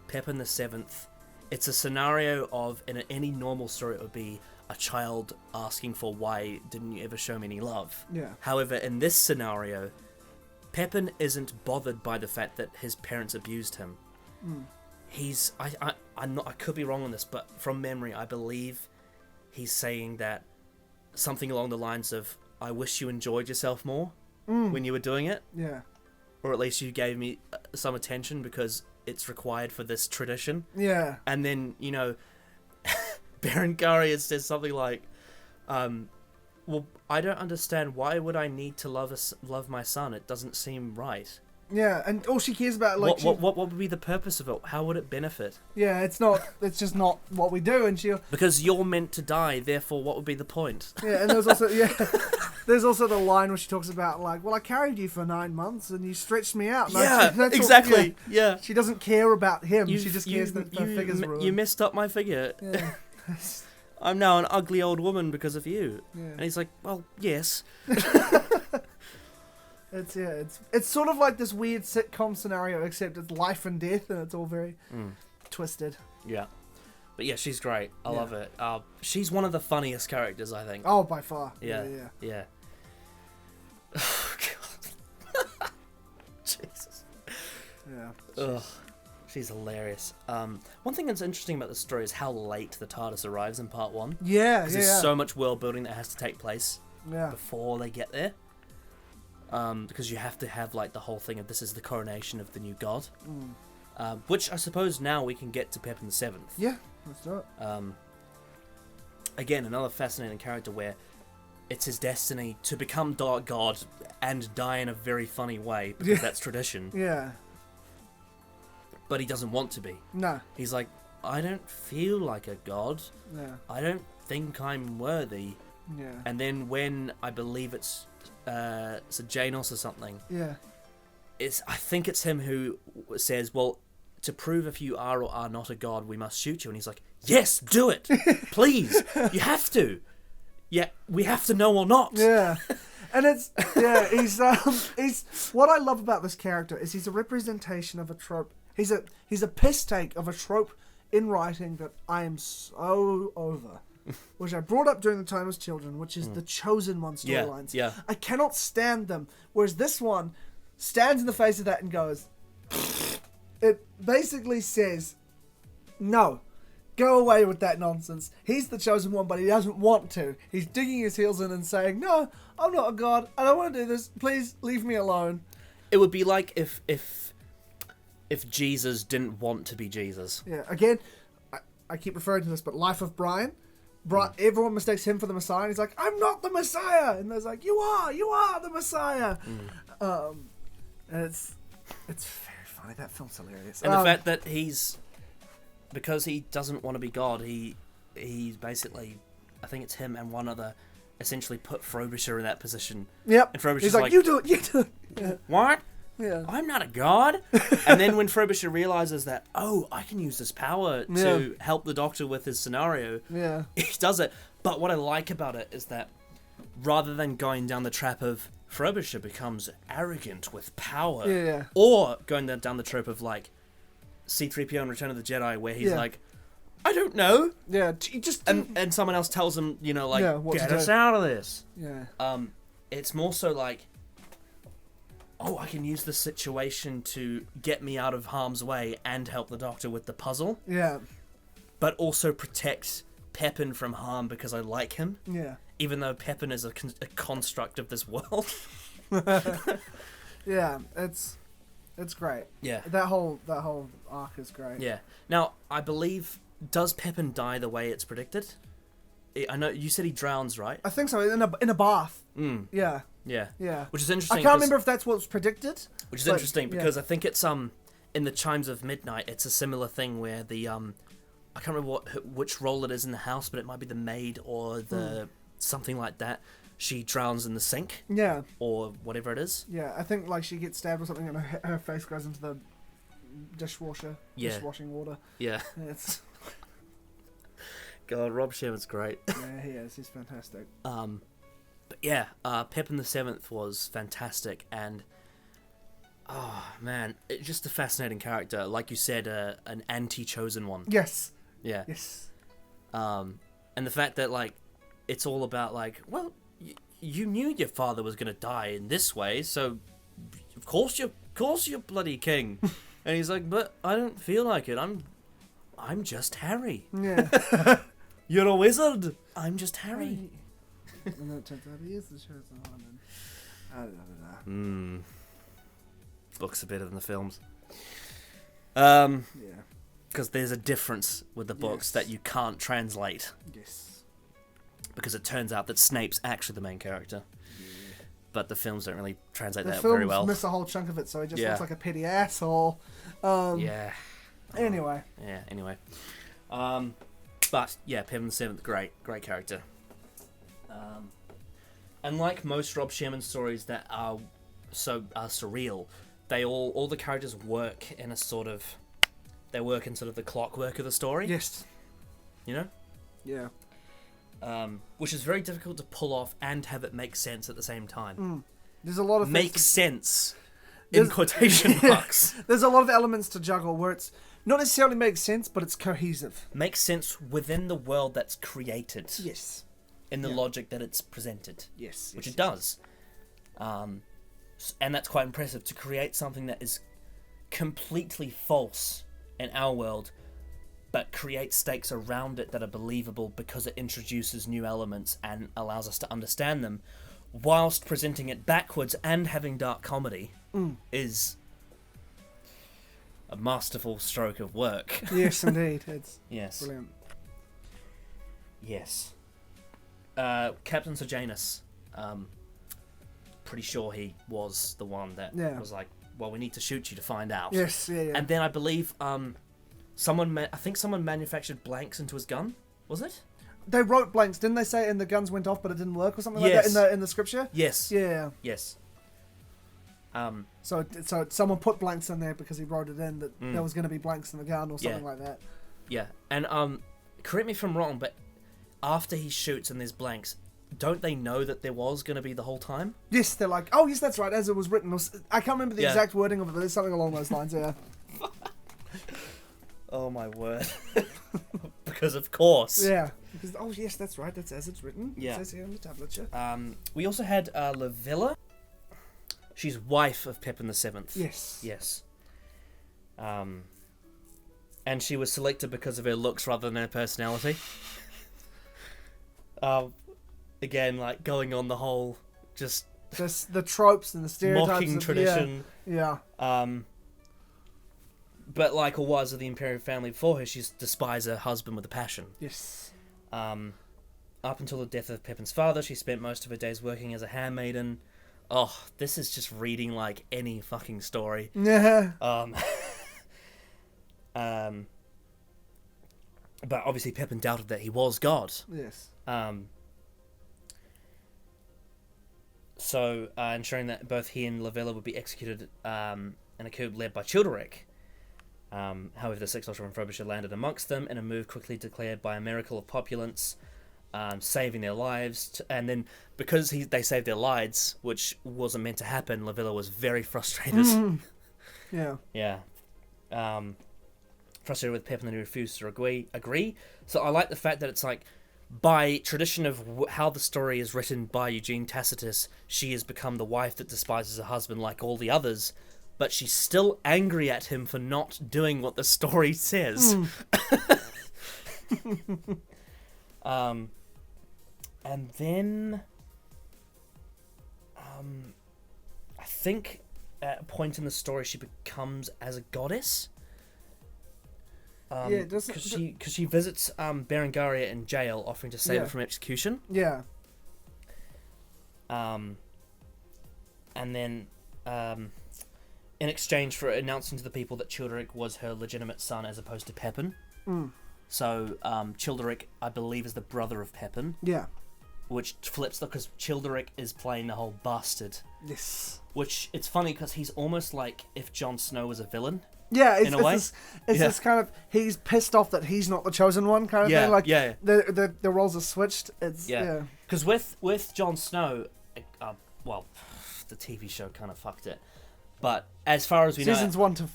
Pepin the Seventh... It's a scenario of, in any normal story, it would be a child asking for, why didn't you ever show me any love? Yeah. However, in this scenario, Pepin isn't bothered by the fact that his parents abused him. He's... I could be wrong on this, but from memory, I believe he's saying that something along the lines of, I wish you enjoyed yourself more when you were doing it. Yeah. Or at least you gave me some attention because it's required for this tradition. Yeah. And then, Berengaria says something like, well, I don't understand. Why would I need to love my son? It doesn't seem right. Yeah, and all she cares about, like, what would be the purpose of it? How would it benefit? yeah, it's just not what we do, and she'll... Because you're meant to die, therefore, what would be the point? Yeah, and there's also, there's also the line where she talks about, like, well, I carried you for 9 months, and you stretched me out. Yeah, That's exactly, yeah. She doesn't care about him, she just cares that the figure's ruined. You messed up my figure. Yeah. I'm now an ugly old woman because of you. Yeah. And he's like, well, yes. It's sort of like this weird sitcom scenario, except it's life and death, and it's all very twisted. Yeah. But yeah, she's great. I Yeah. love it. She's one of the funniest characters, I think. Oh, by far. Yeah. Yeah. Oh, God. Jesus. Yeah. Ugh. She's hilarious. One thing that's interesting about the story is how late the TARDIS arrives in part 1. Yeah, Because there's so much world building that has to take place before they get there. Because you have to have, like, the whole thing of this is the coronation of the new god. Which I suppose now we can get to Pepin the 7th. Yeah, let's do it. Again, another fascinating character where it's his destiny to become Dark God and die in a very funny way, because that's tradition. Yeah. But he doesn't want to be. No. He's like, I don't feel like a god. Yeah. I don't think I'm worthy. Yeah. And then when I believe it's Janos or something, I think it's him who says, well, to prove if you are or are not a god, we must shoot you. And he's like, yes, do it, please. You have to. Yeah, we have to know or not. Yeah. And he's what I love about this character is he's a representation of a trope. He's a piss take of a trope in writing that I am so over. Which I brought up during the time as children, which is the Chosen One storylines. Yeah. I cannot stand them. Whereas this one stands in the face of that and goes, it basically says, no, go away with that nonsense. He's the Chosen One, but he doesn't want to. He's digging his heels in and saying, no, I'm not a god. I don't want to do this. Please leave me alone. It would be like if Jesus didn't want to be Jesus. Yeah, again, I keep referring to this, but Life of Brian. Everyone mistakes him for the Messiah, and he's like, I'm not the Messiah! And there's like, you are the Messiah! And it's very funny. That film's hilarious. And the fact that because he doesn't want to be God, he basically, I think it's him and one other, essentially put Frobisher in that position. Yep. And Frobisher's he's like, you do it. Yeah. What? Yeah. I'm not a god. And then when Frobisher realizes that, oh, I can use this power to help the Doctor with his scenario, he does it. But what I like about it is that rather than going down the trap of Frobisher becomes arrogant with power, or going down the trope of like C-3PO in Return of the Jedi, where he's like, I don't know. Yeah, he just and someone else tells him, get us out of this. Yeah. It's more so like, oh, I can use this situation to get me out of harm's way and help the Doctor with the puzzle. Yeah. But also protect Pepin from harm because I like him. Yeah. Even though Pepin is a construct of this world. Yeah, it's great. Yeah. That whole arc is great. Yeah. Now, I believe, does Pepin die the way it's predicted? I know you said he drowns, right? I think so, in a bath. Yeah. Yeah. Yeah. Which is interesting. I can't remember if that's what's predicted. Which is interesting because I think it's in the Chimes of Midnight, it's a similar thing where the I can't remember which role it is in the house, but it might be the maid or the something like that. She drowns in the sink. Yeah. Or whatever it is. Yeah, I think like she gets stabbed or something and her face goes into the dishwashing water. Yeah. It's God, Rob Sherman's great. Yeah, he is. He's fantastic. But yeah, Pepin the 7th was fantastic, and oh man, it's just a fascinating character. Like you said, an anti-chosen one. Yes. Yeah. Yes. And the fact that like it's all about like, well, you knew your father was gonna die in this way, so of course you're bloody king. And he's like, but I don't feel like it. I'm just Harry. Yeah. You're a wizard. I'm just Harry. And then it turns out he is the chosen one. Books are better than the films. Yeah. Because there's a difference with the books that you can't translate. Yes. Because it turns out that Snape's actually the main character. but the films don't really translate The that films very well. miss a whole chunk of it, so he just Yeah. looks like a petty asshole. Yeah. Anyway. Yeah. Anyway. But yeah, Pippin the Seventh, great character. And like most Rob Sherman stories that are surreal, they all the characters work in sort of the clockwork of the story. Yes. You know. Yeah. Which is very difficult to pull off and have it make sense at the same time. There's a lot of Make things sense in quotation marks. There's a lot of elements to juggle where it's not necessarily makes sense, but it's cohesive. Makes sense within the world that's created. Yes. In the logic that it's presented. Yes. Which it does. And that's quite impressive, to create something that is completely false in our world, but create stakes around it that are believable because it introduces new elements and allows us to understand them, whilst presenting it backwards and having dark comedy is a masterful stroke of work. Yes, indeed. It's Yes. brilliant. Yes. Captain Sejanus, pretty sure he was the one that was like, well, we need to shoot you to find out. Yes, yeah. And then I believe someone manufactured blanks into his gun. Was it? They wrote blanks, didn't they say? And the guns went off, but it didn't work, or something Yes. like that in the scripture. Yes. Yeah. Yes. So someone put blanks in there because he wrote it in that there was going to be blanks in the gun or something like that. Yeah. And correct me if I'm wrong, but after he shoots and there's blanks, don't they know that there was going to be the whole time? Yes, they're like, oh yes, that's right, as it was written. I can't remember the exact wording of it, but there's something along those lines. Yeah. Oh my word. Because of course. Yeah. Because, oh yes, that's right. That's as it's written. Yeah. It says here on the tablature. We also had Lavilla. She's wife of Pippin the Seventh. Yes. Yes. And she was selected because of her looks rather than her personality. Again, like going on the whole, just the tropes and the stereotypes. Mocking tradition. Yeah. But like all wives of the Imperial family before her, she's despised her husband with a passion. Yes. Up until the death of Pippin's father, she spent most of her days working as a handmaiden. Oh, this is just reading like any fucking story. Yeah. But obviously Pippin doubted that he was God. Yes. So ensuring that both he and Lavilla would be executed in a coup led by Childeric. However, the Six Ultra and Frobisher landed amongst them in a move quickly declared by a miracle of populace, saving their lives. And then, because they saved their lives, which wasn't meant to happen, Lavilla was very frustrated. Yeah. Yeah. Frustrated with Pippin, and he refused to agree. So I like the fact that it's like, by tradition of how the story is written by Eugene Tacitus, she has become the wife that despises her husband like all the others, but she's still angry at him for not doing what the story says. And then I think at a point in the story she becomes as a goddess. Because she visits Berengaria in jail, offering to save her from execution. Yeah. And then, in exchange for announcing to the people that Childeric was her legitimate son as opposed to Pippin. So, Childeric, I believe, is the brother of Pippin. Yeah. Which flips, because Childeric is playing the whole bastard. Yes. Which, it's funny because he's almost like if Jon Snow was a villain. Yeah, in a way. It's this kind of, he's pissed off that he's not the chosen one kind of thing. Like, the roles are switched. Because with Jon Snow, the TV show kind of fucked it. But as far as we know, seasons 1 to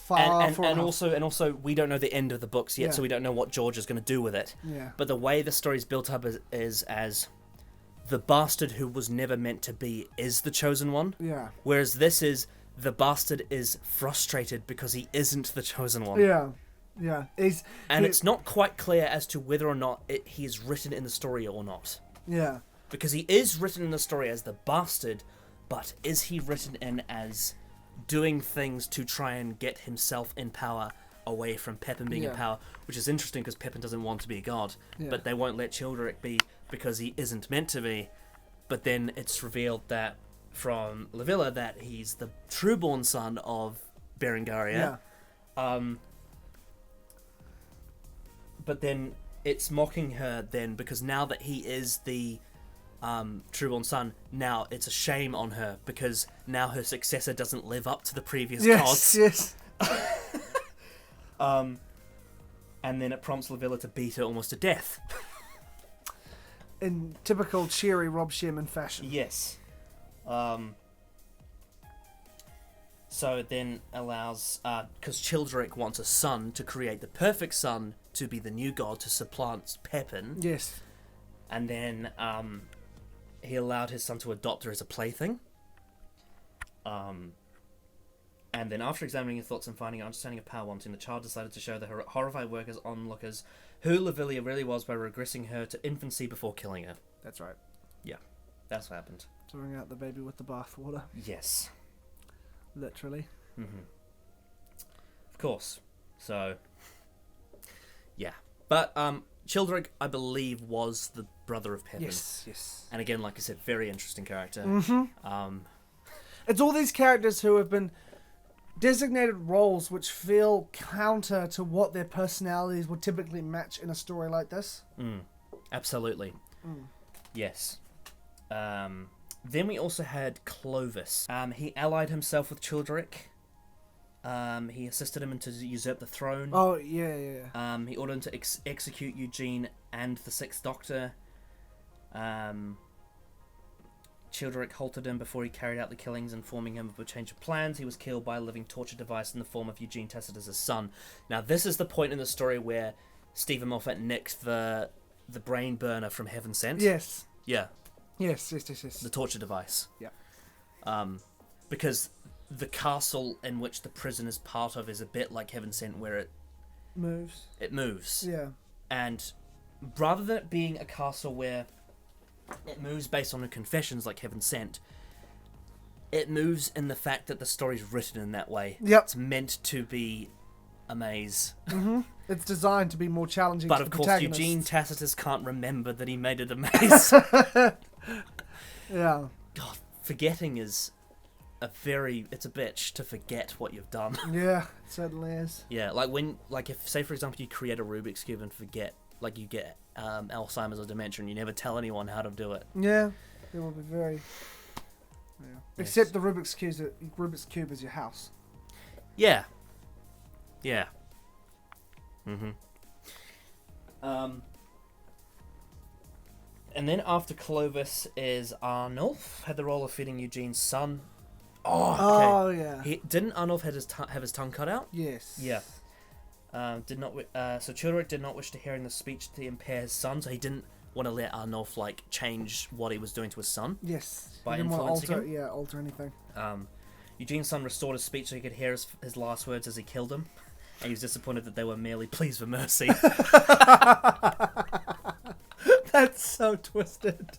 5, and also we don't know the end of the books yet, so we don't know what George is going to do with it. Yeah. But the way the story's built up is as the bastard who was never meant to be is the chosen one. Yeah. Whereas this is, the bastard is frustrated because he isn't the chosen one. Yeah. Yeah. It's not quite clear as to whether or not he is written in the story or not. Yeah. Because he is written in the story as the bastard, but is he written in as doing things to try and get himself in power away from Pippin being in power? Which is interesting because Pippin doesn't want to be a god, but they won't let Childeric be because he isn't meant to be. But then it's revealed that from Livilla that he's the trueborn son of Berengaria. Yeah. But then it's mocking her then because now that he is the trueborn son, now it's a shame on her because now her successor doesn't live up to the previous gods. Yes. And then it prompts Livilla to beat her almost to death. In typical cheery Rob Sherman fashion. Yes. So it then allows, because Childeric wants a son to create the perfect son to be the new god to supplant Pepin. Yes. And then he allowed his son to adopt her as a plaything. And then after examining her thoughts and finding an understanding of power wanting, the child decided to show the horrified workers onlookers who Livilla really was by regressing her to infancy before killing her. That's right. Yeah, that's what happened. Throwing out the baby with the bathwater. Yes. Literally. Mm-hmm. Of course. So, yeah. But Childeric, I believe, was the brother of Pepin. Yes. And again, like I said, very interesting character. Mm-hmm. It's all these characters who have been designated roles which feel counter to what their personalities would typically match in a story like this. Absolutely. Yes. Then we also had Clovis. He allied himself with Childeric. He assisted him to usurp the throne. Oh, yeah. He ordered him to execute Eugene and the Sixth Doctor. Childeric halted him before he carried out the killings, informing him of a change of plans. He was killed by a living torture device in the form of Eugene Tacitus's son. Now, this is the point in the story where Stephen Moffat nicked the brain burner from Heaven Sent. Yes. Yeah. Yes. The torture device. Yeah. Because the castle in which the prison is part of is a bit like Heaven Sent, where it moves. Yeah. And rather than it being a castle where it moves based on the confessions like Heaven Sent, it moves in the fact that the story's written in that way. Yep. It's meant to be a maze. Mm-hmm. It's designed to be more challenging But to of the course, protagonist. Eugene Tacitus can't remember that he made it a maze. Yeah. God, forgetting is it's a bitch to forget what you've done. Yeah, it certainly is. Yeah, if, say for example, you create a Rubik's Cube and forget, like you get Alzheimer's or dementia and you never tell anyone how to do it. Yeah, it will be very... Yeah. Yes. Except the Rubik's Cube is your house. Yeah. Mm-hmm. And then after Clovis is Arnulf, had the role of feeding Eugene's son. Oh, yeah. Didn't Arnulf have his tongue cut out? Yes. Yeah. So Childeric did not wish to hear in the speech to impair his son, so he didn't want to let Arnulf change what he was doing to his son. Yes. By He didn't want to influencing him. alter anything. Eugene's son restored his speech so he could hear his last words as he killed him, and he was disappointed that they were merely pleas for mercy. That's so twisted.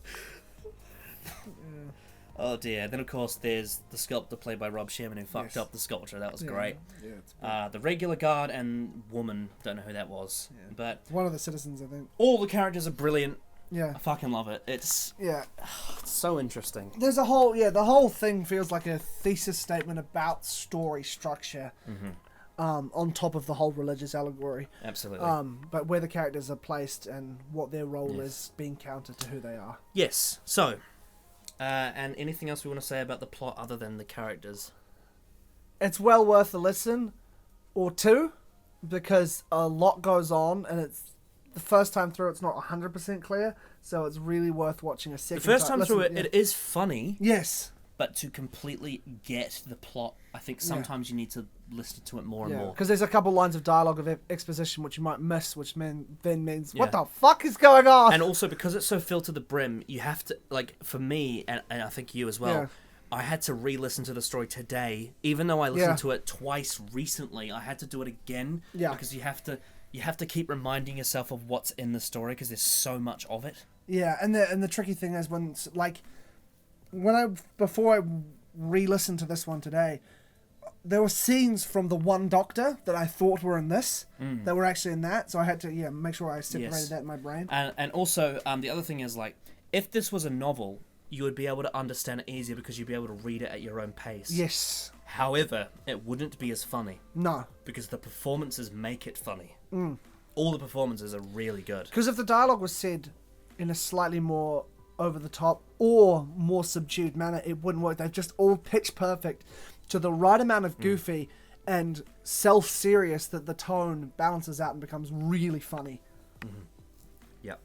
Oh dear. Then of course there's the sculptor played by Rob Sherman who fucked up the sculpture. That was great. Yeah, it's The regular guard and woman, don't know who that was. Yeah. But one of the citizens, I think. all the characters are brilliant. Yeah. I fucking love it. It's so interesting. There's the whole thing feels like a thesis statement about story structure. On top of the whole religious allegory. Absolutely. But where the characters are placed and what their role is being counter to who they are. Yes. So, and anything else we want to say about the plot other than the characters? It's well worth a listen or two because a lot goes on and it's the first time through it's not 100% clear, so it's really worth watching a second The first time Listen, through it is funny. Yes. But to completely get the plot, I think sometimes you need to listen to it more and more. Because there's a couple lines of dialogue of exposition which you might miss, which then means, what the fuck is going on? And also, because it's so filled to the brim, you have to, for me, and I think you as well, I had to re-listen to the story today. Even though I listened to it twice recently, I had to do it again. Yeah. Because you have to keep reminding yourself of what's in the story, because there's so much of it. Yeah, and the tricky thing is before I re-listened to this one today, there were scenes from the One Doctor that I thought were in this that were actually in that, so I had to make sure I separated that in my brain. And also the other thing is if this was a novel, you would be able to understand it easier because you'd be able to read it at your own pace. Yes. However, it wouldn't be as funny No. because the performances make it funny. Mm. All the performances are really good. Because if the dialogue was said in a slightly more over the top or more subdued manner, it wouldn't work. They're just all pitch perfect to the right amount of goofy and self-serious that the tone balances out and becomes really funny. Yep.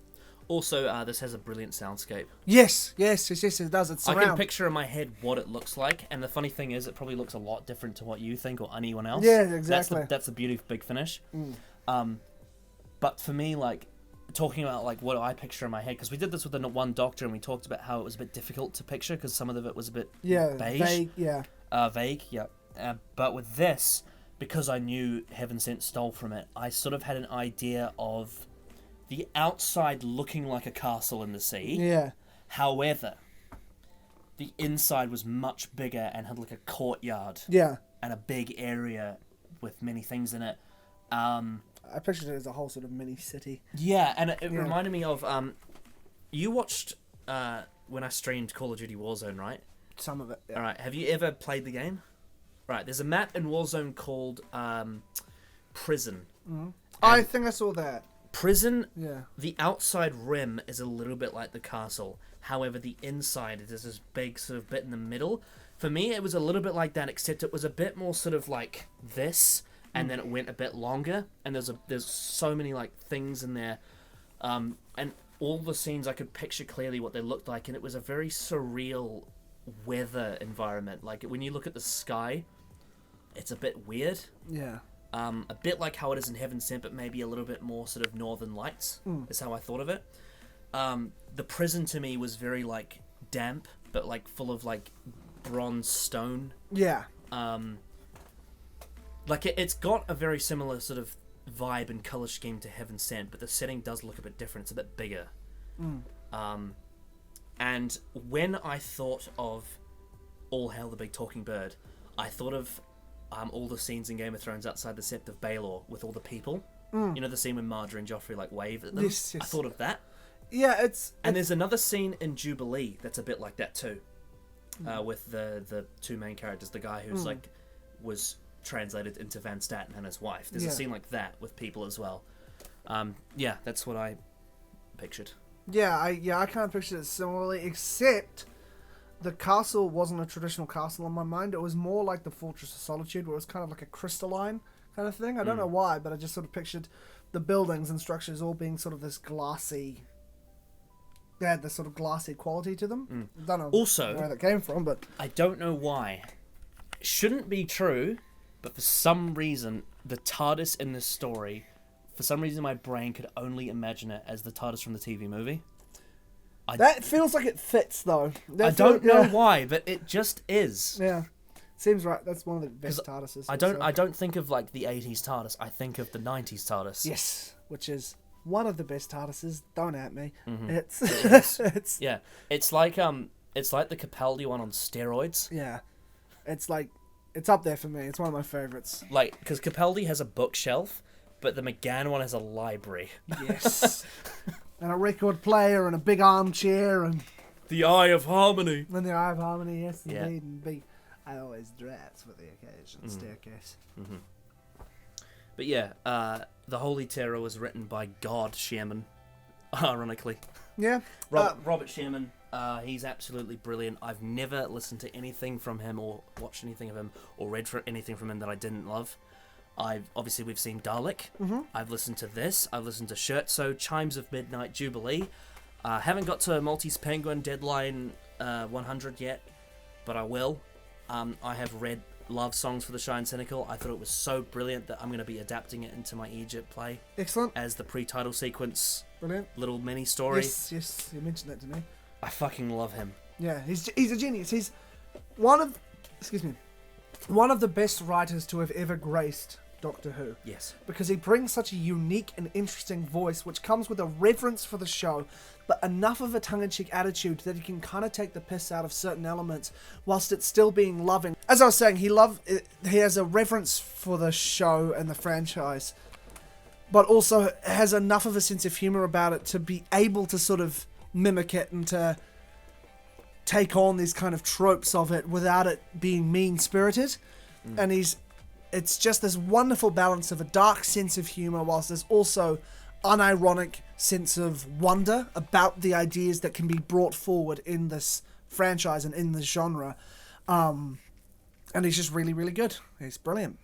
Also, this has a brilliant soundscape. Yes, it does. It's surround. I can picture in my head what it looks like, and the funny thing is, it probably looks a lot different to what you think or anyone else. Yeah, exactly. That's the beauty of Big Finish. But for me, like, talking about like what I picture in my head, because we did this with the one Doctor, and we talked about how it was a bit difficult to picture because some of it was a bit beige. Vague. But with this, because I knew Heaven Sent stole from it, I sort of had an idea of the outside looking like a castle in the sea. Yeah. However, the inside was much bigger and had like a courtyard. Yeah. And a big area with many things in it. I pictured it as a whole sort of mini city. Yeah, and it reminded me of you watched when I streamed Call of Duty Warzone, right? Some of it. Yeah. All right. Have you ever played the game? Right. There's a map in Warzone called Prison. Mm-hmm. I think I saw that. Prison. Yeah. The outside rim is a little bit like the castle. However, the inside is this big sort of bit in the middle. For me, it was a little bit like that, except it was a bit more sort of like this, and then it went a bit longer. And there's so many like things in there, and all the scenes I could picture clearly what they looked like, and it was a very surreal weather environment. Like when you look at the sky, it's a bit weird. Yeah. A bit like how it is in Heaven Sent, but maybe a little bit more sort of Northern Lights, is how I thought of it. The prison to me was very like damp, but like full of like bronze stone. Yeah. Like it's got a very similar sort of vibe and colour scheme to Heaven Sent, but the setting does look a bit different. It's a bit bigger. And when I thought of All Hail the Big Talking Bird, I thought of all the scenes in Game of Thrones outside the Sept of Baelor with all the people. You know the scene when Marjorie and Joffrey like wave at them? Yes. I thought of that. Yeah, And there's another scene in Jubilee that's a bit like that too. With the two main characters, the guy who's like was translated into Van Staten and his wife. There's a scene like that with people as well. Yeah, that's what I pictured. I kind of pictured it similarly, except the castle wasn't a traditional castle in my mind. It was more like the Fortress of Solitude, where it was kind of like a crystalline kind of thing. I don't know why, but I just sort of pictured the buildings and structures all being sort of this glassy. They had this sort of glassy quality to them. I don't know Also, where that came from, but I don't know why. It shouldn't be true, but for some reason, the TARDIS in this story, for some reason my brain could only imagine it as the TARDIS from the TV movie. that feels like it fits, though. I don't know why, but it just is. Yeah, seems right. That's one of the best TARDISes. I don't think of like the 80s TARDIS. I think of the 90s TARDIS. Yes, which is one of the best TARDISes. Don't at me. It's it's yeah. It's like the Capaldi one on steroids. Yeah, it's like it's up there for me. It's one of my favorites. Like because Capaldi has a bookshelf, but the McGann one has a library. Yes, and a record player and a big armchair and the Eye of Harmony. the Eye of Harmony. Yes, Yeah. indeed. And big. I always dress for the occasion. Staircase. But yeah, The Holy Terror was written by God Sherman, ironically. Yeah. Robert Sherman, he's absolutely brilliant. I've never listened to anything from him or watched anything of him or read anything from him that I didn't love. Obviously we've seen Dalek. I've listened to this. I've listened to Scherzo, Chimes of Midnight, Jubilee. Haven't got to Maltese Penguin Deadline 100 yet, but I will. I have read Love Songs for the Shy and Cynical. I thought it was so brilliant that I'm going to be adapting it into my Egypt play. Excellent. As the pre-title sequence. Brilliant. Little mini story. Yes, you mentioned that to me. I fucking love him. Yeah, he's a genius. He's one of the best writers to have ever graced Doctor Who. Yes. Because he brings such a unique and interesting voice, which comes with a reverence for the show, but enough of a tongue-in-cheek attitude that he can kind of take the piss out of certain elements, whilst it's still being loving. As I was saying, he has a reverence for the show and the franchise, but also has enough of a sense of humour about it to be able to sort of mimic it and to take on these kind of tropes of it without it being mean-spirited. And it's just this wonderful balance of a dark sense of humor whilst there's also unironic sense of wonder about the ideas that can be brought forward in this franchise and in this genre. And he's just really, really good. He's brilliant.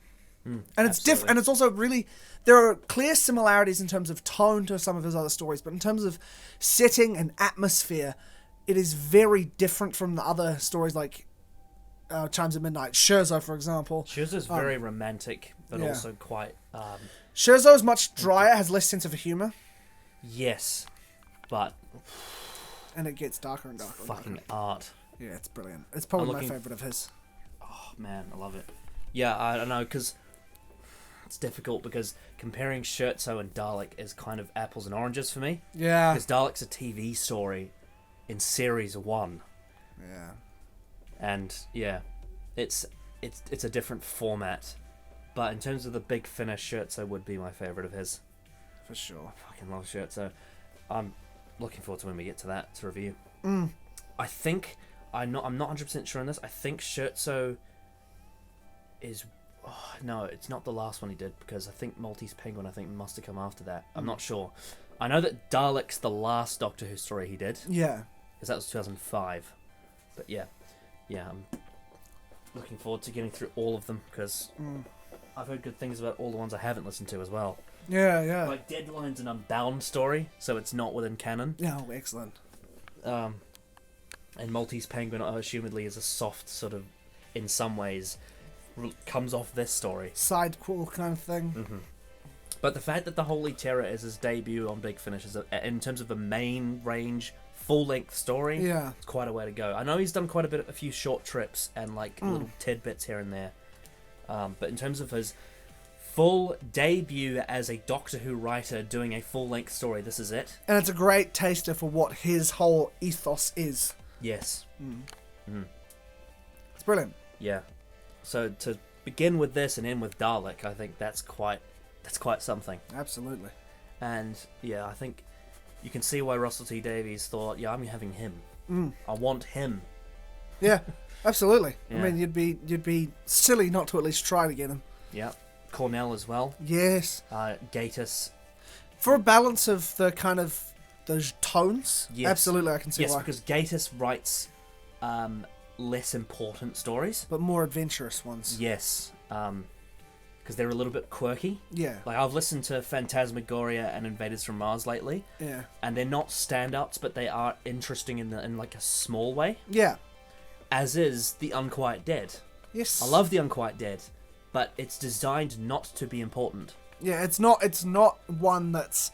And it's different, and it's also really, there are clear similarities in terms of tone to some of his other stories, but in terms of setting and atmosphere, it is very different from the other stories like Chimes at Midnight. Scherzo, for example. Scherzo's very romantic, but also quite... Scherzo is much drier, has less sense of humor. Yes, but... And it gets darker and darker. Fucking art. Yeah, it's brilliant. It's probably my favourite of his. Oh, man, I love it. Yeah, I don't know, because... It's difficult because comparing Scherzo and Dalek is kind of apples and oranges for me. Yeah. Because Dalek's a TV story in Series 1. Yeah. And, yeah, it's a different format. But in terms of the big finish, Scherzo would be my favourite of his. For sure. I fucking love Scherzo. I'm looking forward to when we get to that, to review. I think, I'm not 100% sure on this, I think Scherzo is... Oh, no, it's not the last one he did, because I think Maltese Penguin, must have come after that. I'm not sure. I know that Dalek's the last Doctor Who story he did. Yeah. Because that was 2005. But yeah, I'm looking forward to getting through all of them, because I've heard good things about all the ones I haven't listened to as well. Yeah. Like Deadline's an Unbound story, so it's not within canon. Oh, excellent. And Maltese Penguin, assumedly, is a soft sort of, in some ways... comes off this story. Sidequel kind of thing. But the fact that The Holy Terror is his debut on Big Finish, in terms of the main range, full-length story, it's quite a way to go. I know he's done quite a few short trips and like little tidbits here and there. But in terms of his full debut as a Doctor Who writer doing a full-length story, this is it. And it's a great taster for what his whole ethos is. Yes. It's brilliant. Yeah. So to begin with this and end with Dalek, I think that's quite something. Absolutely. And yeah, I think you can see why Russell T Davies thought, yeah, I'm having him. I want him. Yeah, absolutely. Yeah. I mean, you'd be silly not to at least try to get him. Yeah. Cornell as well. Yes. Gatiss. For a balance of the kind of those tones. Yes. Absolutely, I can see why. Yes, because Gatiss writes less important stories, but more adventurous ones. Yes, because they're a little bit quirky. Yeah. Like I've listened to Phantasmagoria and Invaders from Mars lately. Yeah. And they're not standouts, but they are interesting in like a small way. Yeah. As is The Unquiet Dead. Yes. I love The Unquiet Dead, but it's designed not to be important. Yeah, it's not one that's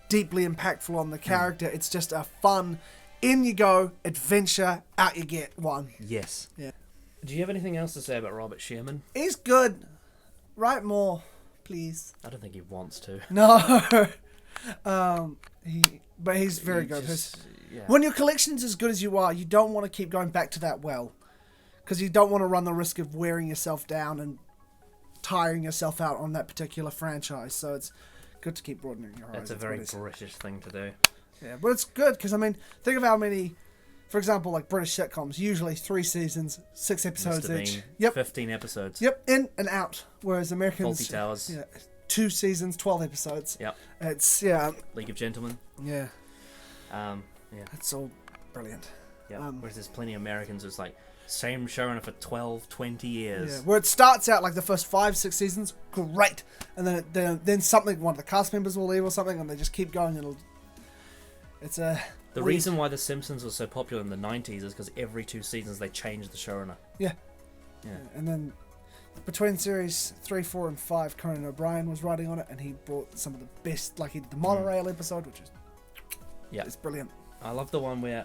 deeply impactful on the character. It's just a fun, in you go, adventure, out you get one. Yes. Yeah. Do you have anything else to say about Robert Sherman? He's good. Write more, please. I don't think he wants to. No. But he's very good. Yeah. When your collection's as good as you are, you don't want to keep going back to that well. Because you don't want to run the risk of wearing yourself down and tiring yourself out on that particular franchise. So it's good to keep broadening your horizons. That's a very British thing to do. Yeah, but it's good because, I mean, think of how many, for example, like British sitcoms, usually 3 seasons, 6 episodes each. Yep. 15 episodes. Yep, in and out. Whereas Americans... Fawlty Towers. Yeah, 2 seasons, 12 episodes. Yep. It's, yeah. League of Gentlemen. Yeah. Yeah. It's all brilliant. Yeah. Whereas there's plenty of Americans who's like, same showrunner for 12, 20 years. Yeah, where it starts out like the first 5, 6 seasons, great. And then something, one of the cast members will leave or something, and they just keep going. The reason why The Simpsons was so popular in the 90s is because every 2 seasons they changed the showrunner. Yeah. Yeah. And then between series 3, 4, and 5, Conan O'Brien was writing on it, and he brought some of the best, like he did the monorail episode, which is it's brilliant. I love the one where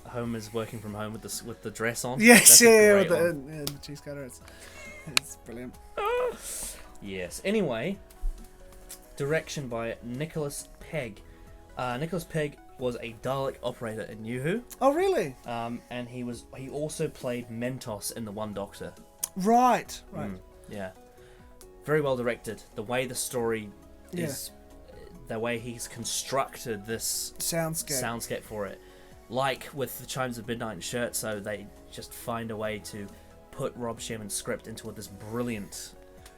Homer's working from home with the dress on. Yes, with the cheese cutter. It's brilliant. Yes. Anyway, direction by Nicholas Pegg. Nicholas Pegg was a Dalek operator in New Who. Oh, really? And he also played Mentos in The One Doctor. Right. Yeah. Very well directed. The way the story is, the way he's constructed this soundscape for it. like with the Chimes of Midnight and Scherzo, they just find a way to put Rob Sherman's script into this brilliant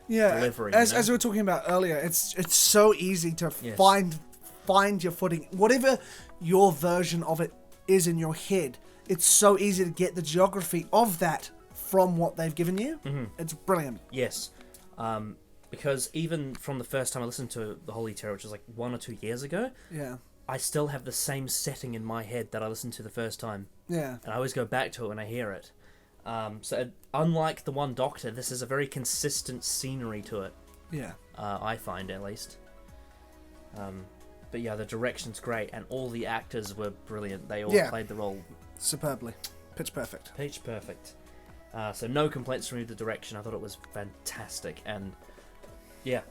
delivery. As we were talking about earlier, it's so easy to Yes. find your footing. Whatever your version of it is in your head, it's so easy to get the geography of that from what they've given you. Mm-hmm. It's brilliant. Yes. Because even from the first time I listened to The Holy Terror, which was like 1 or 2 years ago, Yeah. I still have the same setting in my head that I listened to the first time. Yeah. And I always go back to it when I hear it. Unlike The One Doctor, this is a very consistent scenery to it. Yeah. I find, at least. But yeah, the direction's great, and all the actors were brilliant. They all played the role Superbly. Pitch perfect. pitch perfect. So no complaints from me with the direction. I thought it was fantastic, and yeah,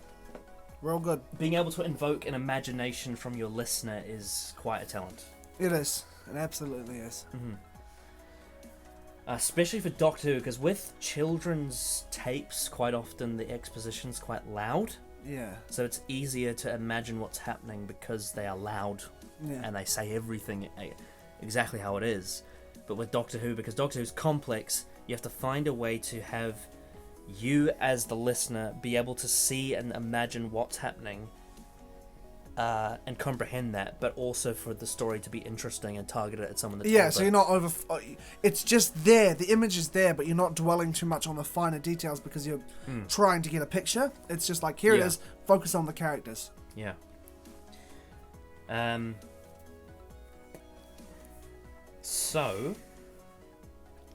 Real good. being able to invoke an imagination from your listener is quite a talent. It is. It absolutely is. Mm-hmm. Especially for Doctor Who, because with children's tapes, quite often the exposition's quite loud. Yeah. So it's easier to imagine what's happening because they are loud Yeah. and they say everything exactly how it is. But with Doctor Who, because Doctor Who's complex, you have to find a way to have you as the listener be able to see and imagine what's happening and comprehend that, but also for the story to be interesting and targeted at someone that's Yeah, older. so you're not over. It's just there. The image is there, but you're not dwelling too much on the finer details because you're trying to get a picture. It's just like, here it Yeah. is. Focus on the characters. Yeah. So,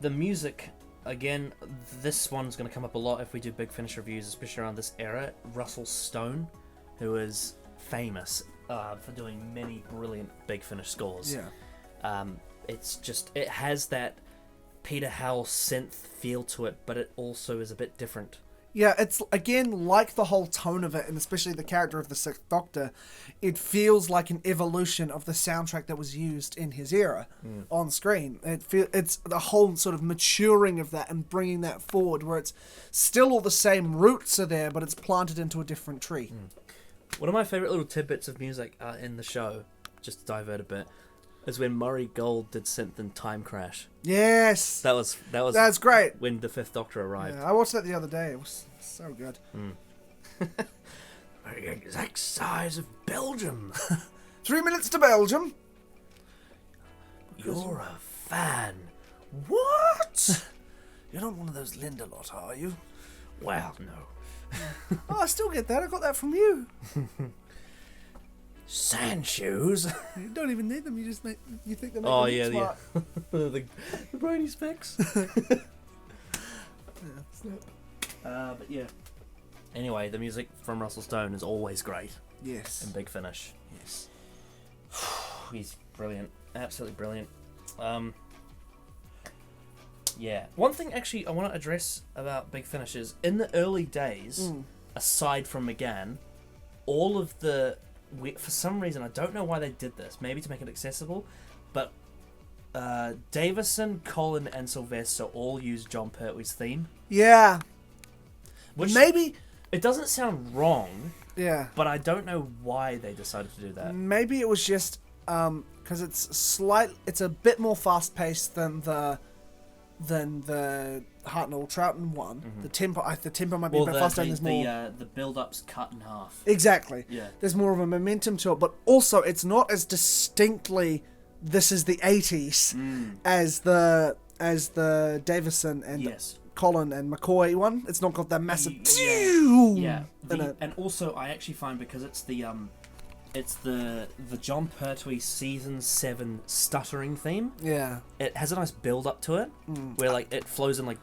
the music, again, this one's going to come up a lot if we do Big Finish reviews, especially around this era. Russell Stone, who is famous for doing many brilliant Big Finish scores. Yeah. It's just, it has that Peter Howell synth feel to it, but it also is a bit different. Yeah, it's, again, like the whole tone of it, and especially the character of the Sixth Doctor, it feels like an evolution of the soundtrack that was used in his era on screen. It's the whole sort of maturing of that and bringing that forward, where it's still all the same roots are there, but it's planted into a different tree. One of my favourite little tidbits of music in the show, just to divert a bit, is when Murray Gold did synth in Time Crash. Yes! That was That's great! when the Fifth Doctor arrived. Yeah, I watched that the other day. It was so good. The exact size of Belgium. 3 minutes to Belgium. You're a fan. What? You're not one of those Linda lot, are you? Well, no. Oh, I still get that. I got that from you. Sand shoes. You don't even need them. You just think they make Oh, them yeah, smart. the Brony specs. But yeah. Anyway, the music from Russell Stone is always great Yes. in Big Finish. Yes. He's brilliant. Absolutely brilliant. Yeah. One thing actually I want to address about Big Finish is in the early days, aside from McGann, all of the... for some reason, I don't know why they did this, maybe to make it accessible, but Davison, Colin and Sylvester all use John Pertwee's theme. Yeah. Which Maybe. it doesn't sound wrong, Yeah. but I don't know why they decided to do that. Maybe it was just because it's a bit more fast paced than the Hartnell Troughton one. The tempo might be a bit faster. And there's more. The build-up's cut in half. Exactly. Yeah. There's more of a momentum to it, but also it's not as distinctly this is the 80s as the Davison and Yes. Colin and McCoy one. It's not got that massive Yeah. in it. And also, I actually find because it's the John Pertwee season 7 stuttering theme. Yeah. It has a nice build up to it, where like it flows in like.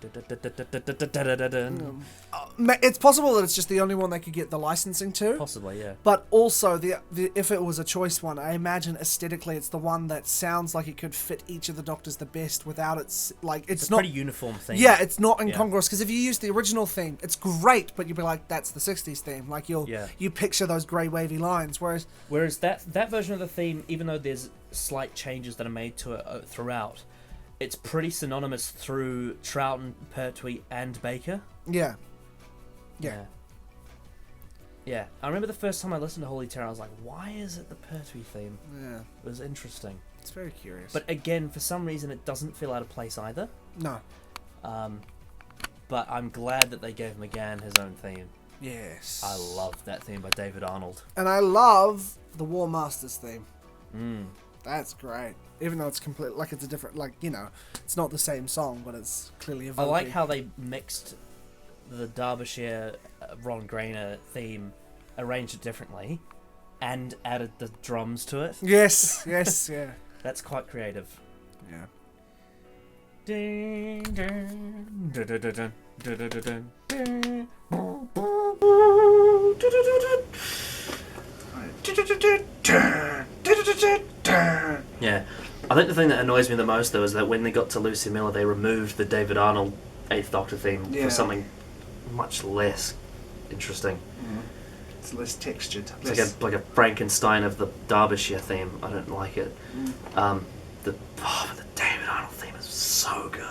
It's possible that it's just the only one they could get the licensing to. Possibly, yeah. But also, if it was a choice one, I imagine aesthetically it's the one that sounds like it could fit each of the Doctors the best without it's It's not a pretty uniform theme. Yeah, it's not incongruous because if you use the original theme, it's great, but you'd be like, that's the 60s theme. Like you picture those grey wavy lines, Whereas that version of the theme, even though there's slight changes that are made to it throughout, it's pretty synonymous through Troughton, Pertwee, and Baker. Yeah. Yeah. I remember the first time I listened to Holy Terror, I was like, why is it the Pertwee theme? Yeah. It was interesting. It's very curious. But again, for some reason, it doesn't feel out of place either. no. But I'm glad that they gave McGann his own theme. Yes. I love that theme by David Arnold. And I love the War Masters theme. Mm. That's great. Even though it's complete, like it's a different, like, you know, it's not the same song, but it's clearly I evoking. like how they mixed the Derbyshire Ron Grainer theme, arranged it differently, and added the drums to it. Yes, yes, yeah. That's quite creative. Yeah. Ding, ding, dun, dun, dun, dun, dun, dun, dun, dun. Yeah, I think the thing that annoys me the most though is that when they got to Lucy Miller, they removed the David Arnold Eighth Doctor theme for something much less interesting. It's less textured. It's like a Frankenstein of the Derbyshire theme. I don't like it. The David Arnold theme is so good.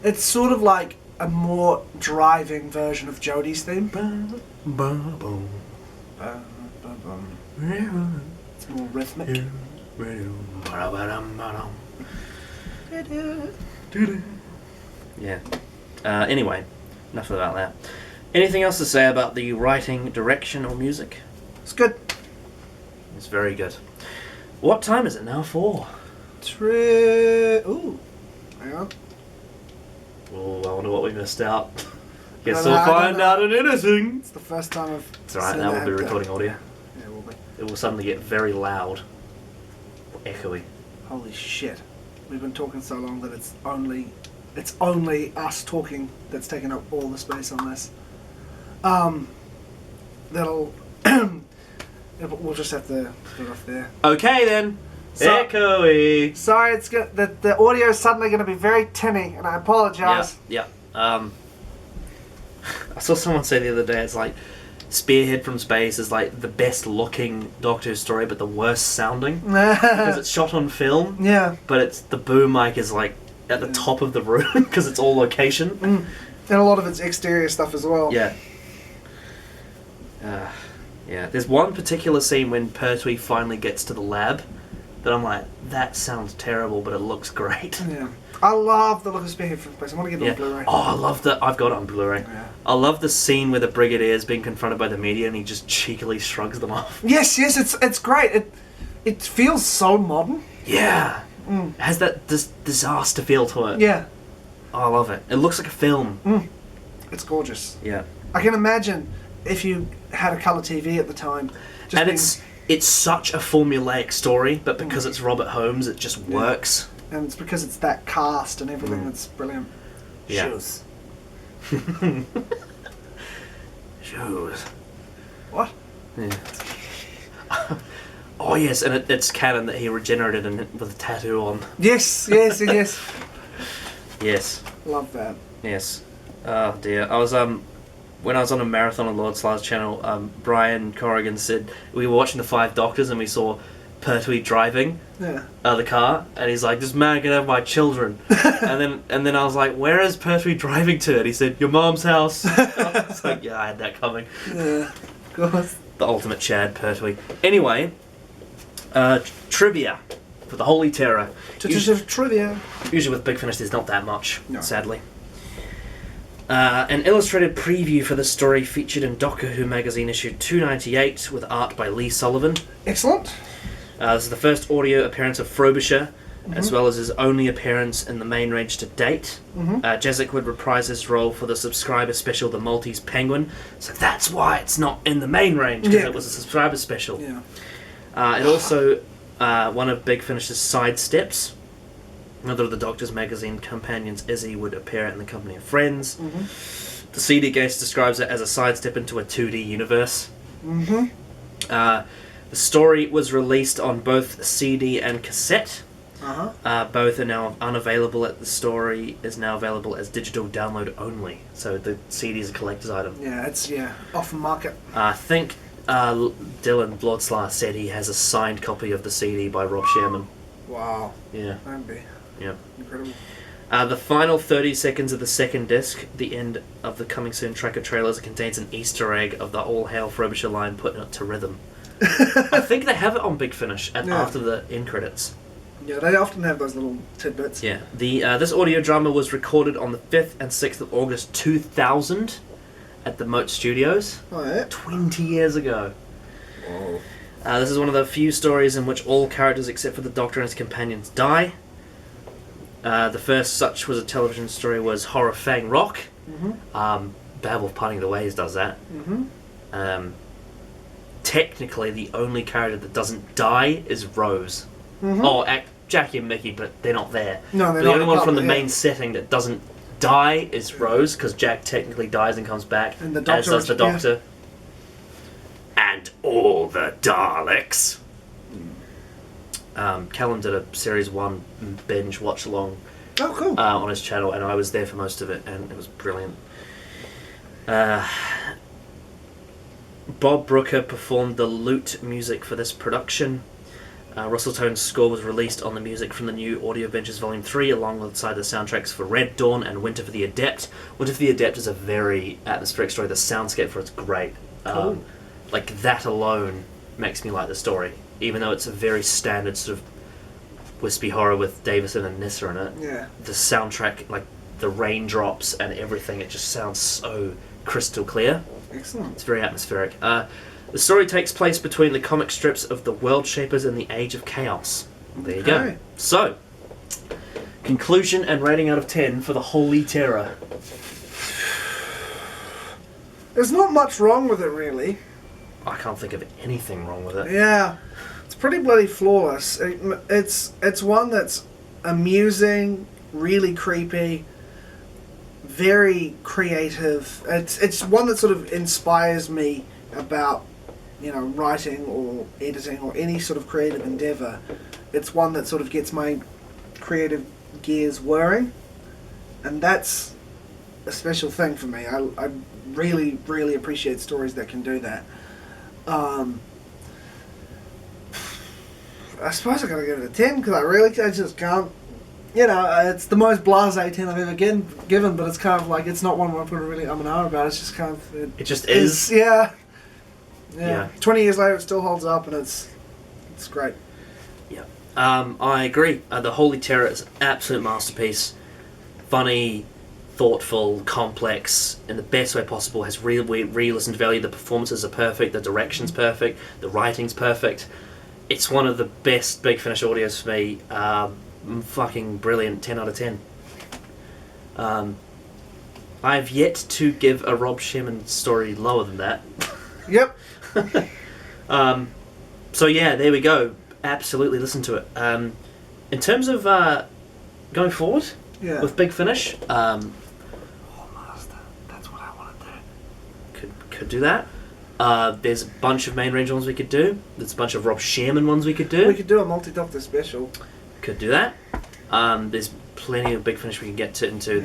It's sort of like a more driving version of Jodie's theme. It's more rhythmic. Yeah. Anyway, enough about that. Anything else to say about the writing, direction, or music? It's good. It's very good. What time is it now for? Ooh. Hang on. Oh, I wonder what we missed out. I Guess don't we'll know, I find don't out in anything. It's the first time I've It's alright, seen now that we'll be actor. recording audio. Yeah, we'll be. It will suddenly get very loud. Echoey. Holy shit. We've been talking so long that it's only us talking that's taking up all the space on this. That'll we'll just have to put it off there. Okay then. So- Echoey. Sorry, it's good that the audio is suddenly going to be very tinny, and I apologize. Yeah. I saw someone say the other day, it's like Spearhead from Space is like the best looking Doctor Who story, but the worst sounding because it's shot on film. Yeah. But the boom mic is like at the top of the room because it's all location. And a lot of it's exterior stuff as well. Yeah. Yeah. There's one particular scene when Pertwee finally gets to the lab that I'm like, that sounds terrible, but it looks great. Yeah. I love the look of Spearhead from Space. I want to get it on Blu-ray. Oh, I love that. I've got it on Blu-ray. Yeah. I love the scene where the Brigadier is being confronted by the media and he just cheekily shrugs them off. Yes, it's great. It feels so modern. Yeah. It has that disaster feel to it. Yeah. Oh, I love it. It looks like a film. It's gorgeous. Yeah. I can imagine if you had a colour TV at the time. And it's such a formulaic story, but because it's Robert Holmes, it just works. And it's because it's that cast and everything that's brilliant. Yeah. Shoes. Shoes. What? Yeah. Oh yes, and it's canon that he regenerated with a tattoo on. Yes. Yes. Love that. Yes. Oh dear. When I was on a marathon on Lord Sly's channel, Brian Corrigan said we were watching the Five Doctors and we saw Pertwee driving the car, and he's like, "This man can have my children." and then I was like, "Where is Pertwee driving to?" And he said, "Your mom's house." I was like, "Yeah, I had that coming." Yeah, of course. The ultimate Chad Pertwee. Anyway, trivia for the Holy Terror. Trivia. Usually with Big Finish, there's not that much, No. sadly. An illustrated preview for the story featured in Doctor Who magazine issue 298 with art by Lee Sullivan. Excellent. This is the first audio appearance of Frobisher, as well as his only appearance in the main range to date. Jezik would reprise his role for the subscriber special, The Maltese Penguin, so that's why it's not in the main range, because it was a subscriber special. Yeah. It also, one of Big Finish's side steps. Another of the Doctor's magazine companions, Izzy, would appear in the company of friends. The CD case describes it as a sidestep into a 2D universe. The story was released on both CD and cassette. Both are now unavailable. The story is now available as digital download only. So the CD is a collector's item. Yeah, it's off market. I think Dylan Blodslar said he has a signed copy of the CD by Rob Sherman. Wow. Yeah. That'd be Yeah. incredible. The final 30 seconds of the second disc, the end of the coming soon tracker trailers, contains an Easter egg of the All Hail Frobisher line put it to rhythm. I think they have it on Big Finish after the end credits. Yeah, they often have those little tidbits. Yeah. This audio drama was recorded on the 5th and 6th of August 2000 at the Moat Studios. Oh, yeah? 20 years ago. Whoa. This is one of the few stories in which all characters except for the Doctor and his companions die. The first such was a television story was Horror Fang Rock. Mm-hmm. Beowulf Parting the Ways does that. Mm-hmm. Technically, the only character that doesn't die is Rose. Mm-hmm. Oh, Jackie and Mickey, but they're not there. No, they're the not. only one from the yeah. main setting that doesn't die is Rose, because Jack technically dies and comes back, And the as Doctor does the yeah. Doctor. And all the Daleks. Callum did a Series 1 binge watch-along Oh, cool. on his channel, and I was there for most of it, and it was brilliant. Bob Brooker performed the lute music for this production. Russell Tone's score was released on the music from the new Audio Adventures Volume 3, alongside the soundtracks for Red Dawn and Winter for the Adept. Winter for the Adept is a very atmospheric story. The soundscape for it's great. Cool. Like, that alone makes me like the story, even though it's a very standard sort of wispy horror with Davison and Nissa in it. Yeah. The soundtrack, like the raindrops and everything, it just sounds so crystal clear. Excellent. It's very atmospheric. The story takes place between the comic strips of the World Shapers and the Age of Chaos. There you go. Okay. So, conclusion and rating out of 10 for the Holy Terror. There's not much wrong with it, really. I can't think of anything wrong with it. Yeah. It's pretty bloody flawless. It's one that's amusing, really creepy, very creative. It's one that sort of inspires me about, writing or editing or any sort of creative endeavour. It's one that sort of gets my creative gears whirring, and that's a special thing for me. I really, really appreciate stories that can do that. I suppose I gotta give it a 10 because I just can't. It's the most blasé 10 I've ever given, but it's kind of like it's not one where I'm gonna really and ah about. It's just kind of It just is. Yeah. 20 Yeah. years later, it still holds up, and it's great. I agree. The Holy Terror is an absolute masterpiece. Funny, thoughtful, complex, in the best way possible. Has real re-listened value. The performances are perfect. The direction's perfect. The writing's perfect. It's one of the best Big Finish audios for me. Fucking brilliant. 10 out of 10. I've yet to give a Rob Shemin story lower than that. Yep. So yeah, there we go. Absolutely listen to it. In terms of going forward Yeah. with Big Finish, Master. That's what I want to do. could do that. There's a bunch of main range ones we could do. There's a bunch of Rob Shemin ones we could do. We could do a multi-doctor special. Could do that. There's plenty of Big Finish we can get into.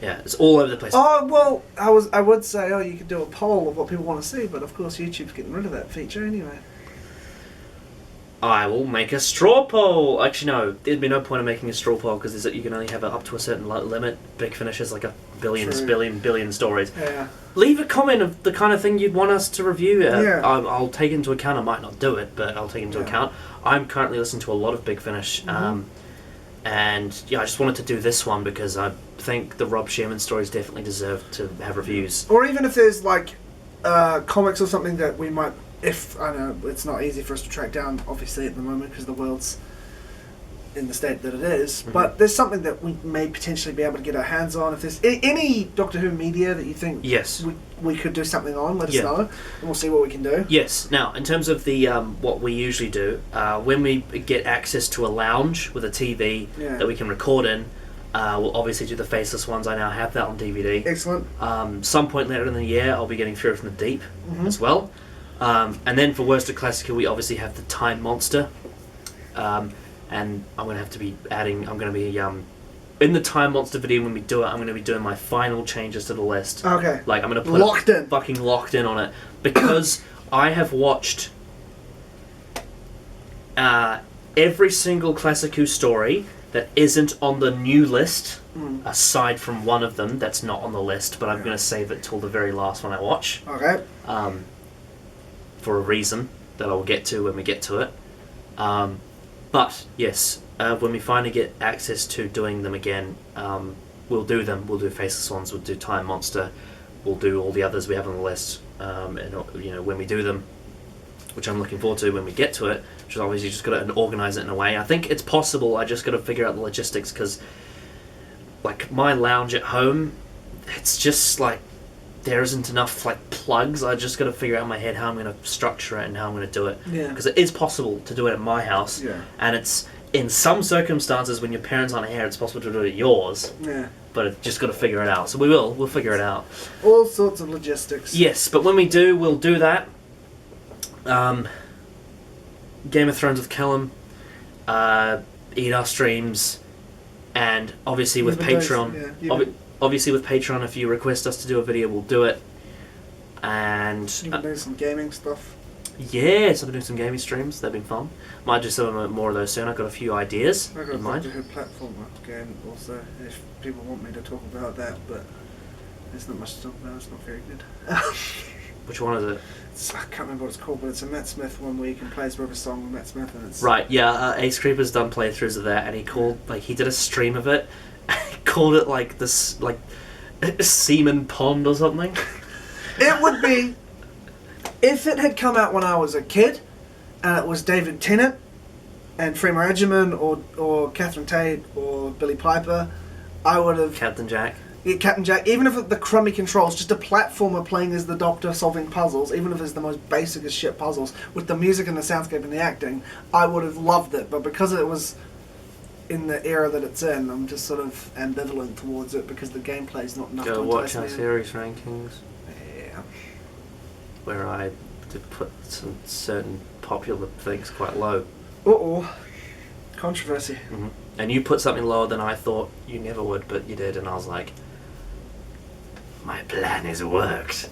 Yeah. It's all over the place. Oh well, I would say you could do a poll of what people want to see, but of course YouTube's getting rid of that feature anyway. I will make a straw poll. Actually, no. There'd be no point in making a straw poll because you can only have it up to a certain limit. Big Finish is like a billion stories. Yeah. Leave a comment of the kind of thing you'd want us to review. Yeah. I'll take into account. I might not do it, but I'll take into account. I'm currently listening to a lot of Big Finish, and I just wanted to do this one because I think the Rob Shemin stories definitely deserve to have reviews. Or even if there's like comics or something that we might. If I know it's not easy for us to track down, obviously at the moment because the world's in the state that it is, but there's something that we may potentially be able to get our hands on. If there's any Doctor Who media that you think Yes. we could do something on, let us know, and we'll see what we can do. Yes. Now, in terms of the what we usually do, when we get access to a lounge with a TV that we can record in, we'll obviously do the faceless ones. I now have that on DVD. Excellent. Some point later in the year, I'll be getting Fear from the Deep as well. And then for Worst of Classical, we obviously have the Time Monster. And I'm going to have to be adding, I'm going to be, in the Time Monster video when we do it, I'm going to be doing my final changes to the list. Okay. Like, I'm going to put fucking locked in on it. Because I have watched every single Classic Who story that isn't on the new list, aside from one of them that's not on the list, but I'm going to save it till the very last one I watch. Okay. For a reason that I'll get to when we get to it. But yes, when we finally get access to doing them again, we'll do them. We'll do Faceless Ones, we'll do Time Monster, we'll do all the others we have on the list. And when we do them, which I'm looking forward to when we get to it, which is obviously just got to organise it in a way. I think it's possible, I just got to figure out the logistics, because like my lounge at home, it's just like there isn't enough like plugs. I just got to figure out in my head how I'm going to structure it and how I'm going to do it. Yeah. Because it is possible to do it at my house. Yeah. And it's in some circumstances when your parents aren't here, it's possible to do it at yours. Yeah. But it's just got to figure it out. So we'll figure it out. All sorts of logistics. Yes, but when we do, we'll do that. Game of Thrones with Callum, eat our streams, and obviously with Patreon. Obviously with Patreon, if you request us to do a video, we'll do it. And you can do some gaming stuff. Yes, I've been doing some gaming streams. They've been fun. Might do some more of those soon. I've got a few ideas I've got in mind. a platformer game also, if people want me to talk about that, but there's not much to talk about. It's not very good. Which one is it? I can't remember what it's called, but it's a Matt Smith one where you can play as River Song with Matt Smith, and it's Right. Yeah, Ace Creeper's done playthroughs of that, and he did a stream of it. He called it like this, like Seaman Pond or something. It would be if it had come out when I was a kid, and it was David Tennant and Freema Agyeman or Catherine Tate or Billy Piper, I would have Captain Jack. Yeah, Captain Jack, even if the crummy controls, just a platformer playing as the Doctor solving puzzles, even if it's the most basic as shit puzzles, with the music and the soundscape and the acting, I would have loved it. But because it was in the era that it's in, I'm just sort of ambivalent towards it because the gameplay's not enough to entice watch me. our series rankings, Yeah. where I did put some certain popular things quite low. Uh-oh. Controversy. Mm-hmm. And you put something lower than I thought you never would, but you did, and I was like, my plan has worked.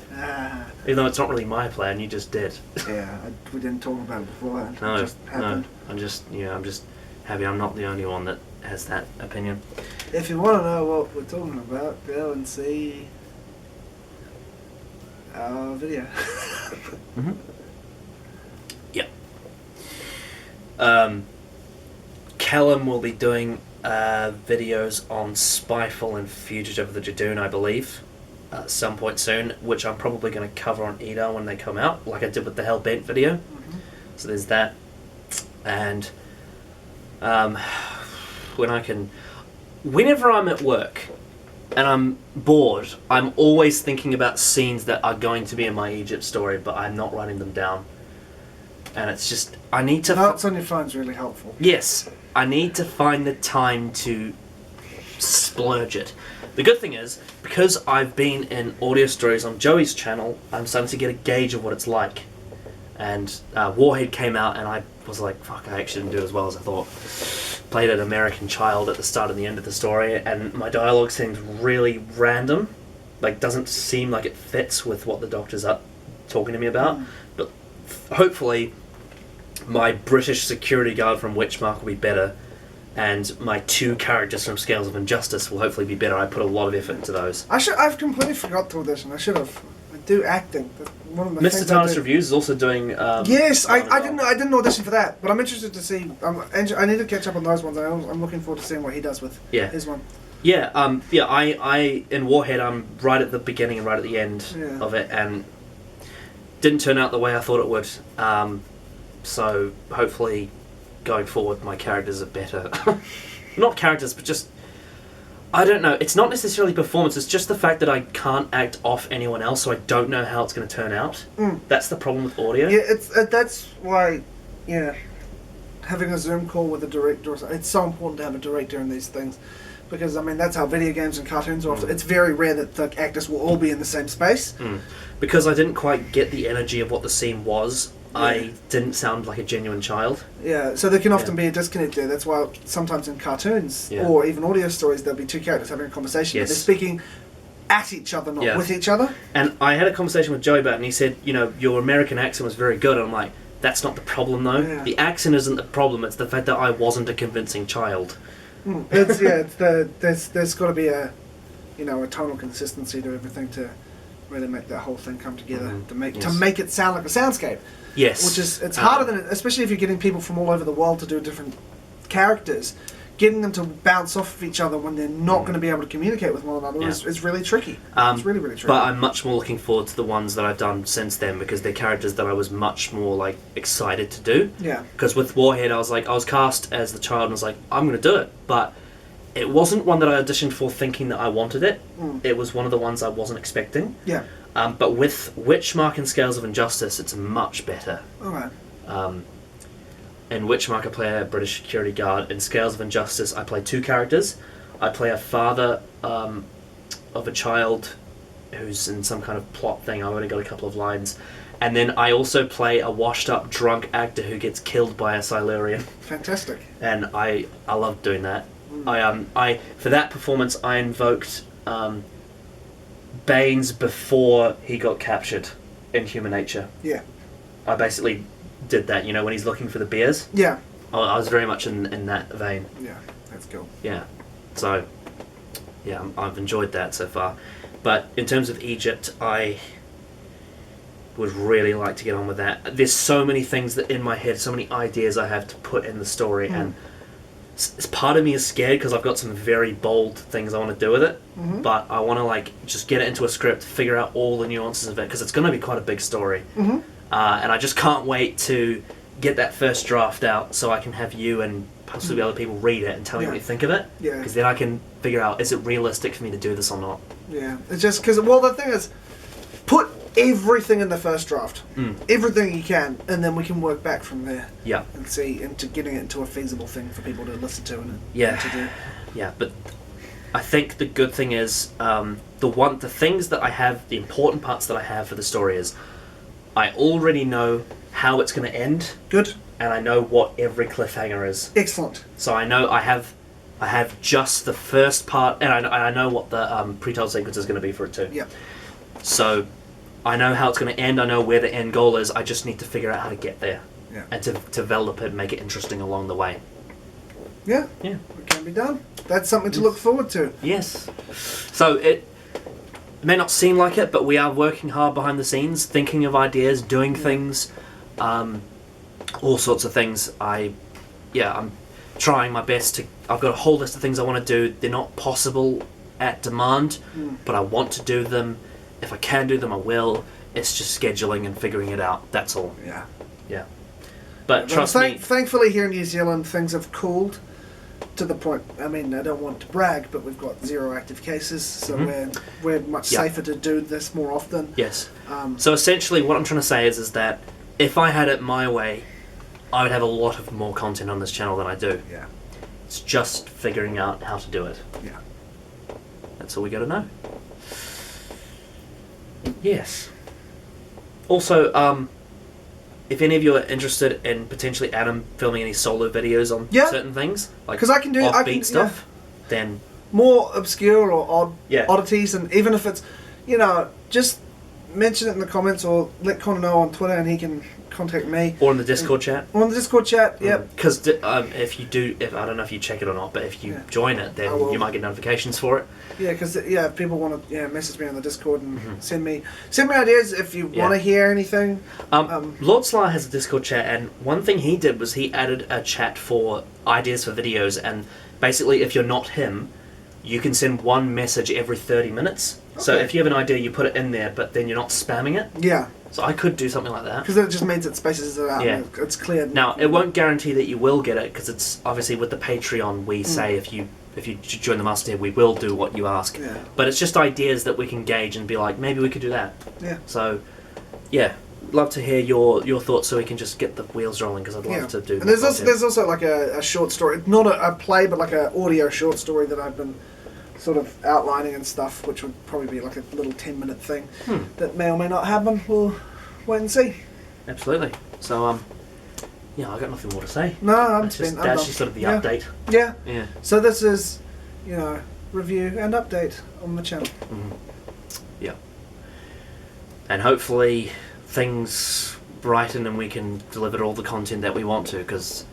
Even though it's not really my plan, you just did. Yeah, we didn't talk about it beforehand. No, It just happened. I'm just happy I'm not the only one that has that opinion. If you want to know what we're talking about, go and see our video. Mm-hmm. Yep. Callum will be doing videos on Spyfall and Fugitive of the Jadoon, I believe, at some point soon, which I'm probably going to cover on Edo when they come out, like I did with the Hellbent video. Mm-hmm. So there's that. And whenever I'm at work and I'm bored, I'm always thinking about scenes that are going to be in my Egypt story, but I'm not writing them down. And it's just, I need to... Notes on your phone's really helpful. Yes, I need to find the time to splurge it. The good thing is, because I've been in audio stories on Joey's channel, I'm starting to get a gauge of what it's like. And Warhead came out and I was like, fuck, I actually didn't do as well as I thought. Played an American child at the start and the end of the story, and my dialogue seems really random. Like, doesn't seem like it fits with what the Doctor's up talking to me about. But hopefully, my British security guard from Witchmark will be better, and my two characters from Scales of Injustice will hopefully be better. I put a lot of effort into those. I've completely forgot to audition. I should have. I do acting. That's one of the Mr. things I TARDIS do. Reviews is also doing... Yes, I didn't audition for that, but I'm interested to see. I need to catch up on those ones. I'm looking forward to seeing what he does with his one. Yeah, I in Warhead, I'm right at the beginning and right at the end of it, and didn't turn out the way I thought it would. So hopefully, going forward, my characters are better. Not characters, but just, I don't know. It's not necessarily performance. It's just the fact that I can't act off anyone else, so I don't know how it's going to turn out. That's the problem with audio. Yeah, that's why, having a Zoom call with a director, it's so important to have a director in these things. Because, I mean, that's how video games and cartoons are often. It's very rare that the actors will all be in the same space. Because I didn't quite get the energy of what the scene was, I didn't sound like a genuine child. Yeah, so there can often be a disconnect there. That's why sometimes in cartoons or even audio stories, there'll be two characters having a conversation. But they're speaking at each other, not with each other. And I had a conversation with Joey about it, and he said, your American accent was very good. And I'm like, that's not the problem, though. The accent isn't the problem. It's the fact that I wasn't a convincing child. There's got to be a tonal consistency to everything to really make that whole thing come together, to make it sound like a soundscape. Yes. Which is, it's harder than, especially if you're getting people from all over the world to do different characters. Getting them to bounce off of each other when they're not going to be able to communicate with one another is really tricky. It's really, really tricky. But I'm much more looking forward to the ones that I've done since then, because they're characters that I was much more like excited to do. Yeah. Because with Warhead, I was cast as the child and I was like, I'm going to do it. But it wasn't one that I auditioned for thinking that I wanted it. It was one of the ones I wasn't expecting. Yeah. But with Witchmark and Scales of Injustice, it's much better. Okay. In Witchmark, I play a British security guard. In Scales of Injustice, I play two characters. I play a father of a child who's in some kind of plot thing. I've only got a couple of lines. And then I also play a washed-up drunk actor who gets killed by a Silurian. Fantastic. And I love doing that. I for that performance, I invoked Baines before he got captured in Human Nature. Yeah. I basically did that, when he's looking for the bears. Yeah. I was very much in that vein. Yeah, that's cool. Yeah. So, yeah, I've enjoyed that so far. But in terms of Egypt, I would really like to get on with that. There's so many things that in my head, so many ideas I have to put in the story, and part of me is scared because I've got some very bold things I want to do with it. But I want to just get it into a script, figure out all the nuances of it, because it's going to be quite a big story. And I just can't wait to get that first draft out so I can have you and possibly other people read it and tell me what you think of it. Yeah. Because then I can figure out, is it realistic for me to do this or not? Yeah. It's just because, the thing is, put everything in the first draft. Everything you can, and then we can work back from there. Yeah. And see, into getting it into a feasible thing for people to listen to and to do. Yeah, but I think the good thing is, the things that I have, the important parts that I have for the story is, I already know how it's going to end. Good. And I know what every cliffhanger is. Excellent. So I know I have just the first part, and I know what the pre-told sequence is going to be for it too. Yeah. So I know how it's going to end. I know where the end goal is. I just need to figure out how to get there. Yeah. And to develop it and make it interesting along the way. Yeah. Yeah. It can be done. That's something to look forward to. Yes. So it may not seem like it, but we are working hard behind the scenes, thinking of ideas, doing things, all sorts of things. I'm trying my best to. I've got a whole list of things I want to do. They're not possible at demand, but I want to do them. If I can do them, I will. It's just scheduling and figuring it out. That's all. Yeah. Yeah. But trust me. Thankfully, here in New Zealand, things have cooled to the point. I mean, I don't want to brag, but we've got 0 active cases, so we're much safer to do this more often. Yes. So essentially, what I'm trying to say is that if I had it my way, I would have a lot of more content on this channel than I do. Yeah. It's just figuring out how to do it. Yeah. That's all we got to know. Yes. Also, if any of you are interested in potentially Adam filming any solo videos on certain things, like because I can do offbeat stuff, then more obscure or odd oddities, and even if it's, just mention it in the comments or let Connor know on Twitter and he can contact me. Or in the Discord chat. Or in the Discord chat, yep. Because if you do, I don't know if you check it or not, but if you join it, then you might get notifications for it. Yeah, because if people want to message me on the Discord and send me ideas if you want to hear anything. Lord Sly has a Discord chat, and one thing he did was he added a chat for ideas for videos, and basically if you're not him, you can send one message every 30 minutes. Okay. So if you have an idea, you put it in there, but then you're not spamming it. Yeah. So I could do something like that. Because it just means it spaces it out. Yeah. It's clear. Now, it won't guarantee that you will get it, because it's obviously with the Patreon, we say if you join the Master Tier, we will do what you ask. Yeah. But it's just ideas that we can gauge and be like, maybe we could do that. Yeah. So, love to hear your thoughts so we can just get the wheels rolling, because I'd love to do. And there's also like a short story, not a play, but like an audio short story that I've been sort of outlining and stuff, which would probably be like a little 10-minute thing that may or may not happen. We'll wait and see. Absolutely. So I got nothing more to say. No, that's just sort of the update. Yeah. Yeah. So this is, review and update on the channel. Yeah. And hopefully things brighten and we can deliver all the content that we want to, because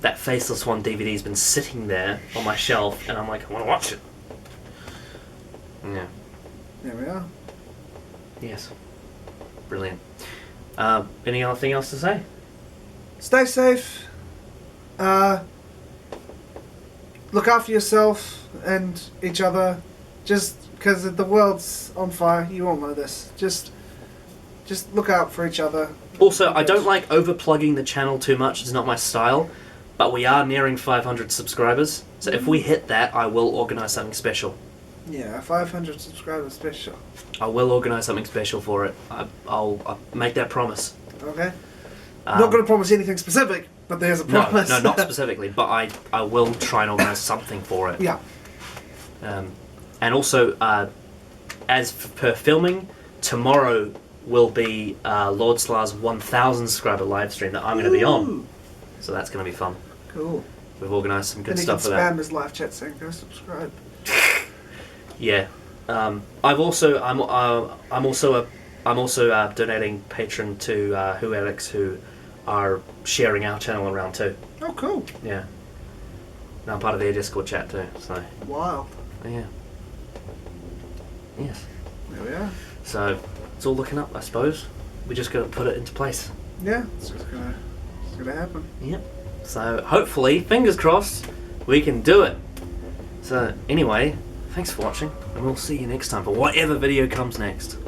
that Faceless One DVD's been sitting there on my shelf, and I'm like, I want to watch it. Yeah. There we are. Yes. Brilliant. Anything else to say? Stay safe. Look after yourself and each other. Just because the world's on fire, you all know this. Just look out for each other. Also, I don't like over-plugging the channel too much. It's not my style. But we are nearing 500 subscribers. So if we hit that, I will organise something special. Yeah, 500 subscribers special. I will organise something special for it. I'll make that promise. Okay. Not going to promise anything specific, but there's a promise. No, not specifically. But I will try and organise something for it. Yeah. And also, as per filming, tomorrow will be Lord Slar's 1,000 subscriber live stream that I'm going to be on. So that's going to be fun. Cool. We've organised some good and stuff for that. And he can spam his live chat saying, go subscribe. Yeah. I'm also donating patron to Eirich, who are sharing our channel around too. Oh, cool. Yeah. And I'm part of their Discord chat too. So. Wild. Yeah. Yes. There we are. So it's all looking up, I suppose. We just got to put it into place. Yeah, it's gonna happen. Yep. So hopefully, fingers crossed, we can do it. So anyway, thanks for watching, and we'll see you next time for whatever video comes next.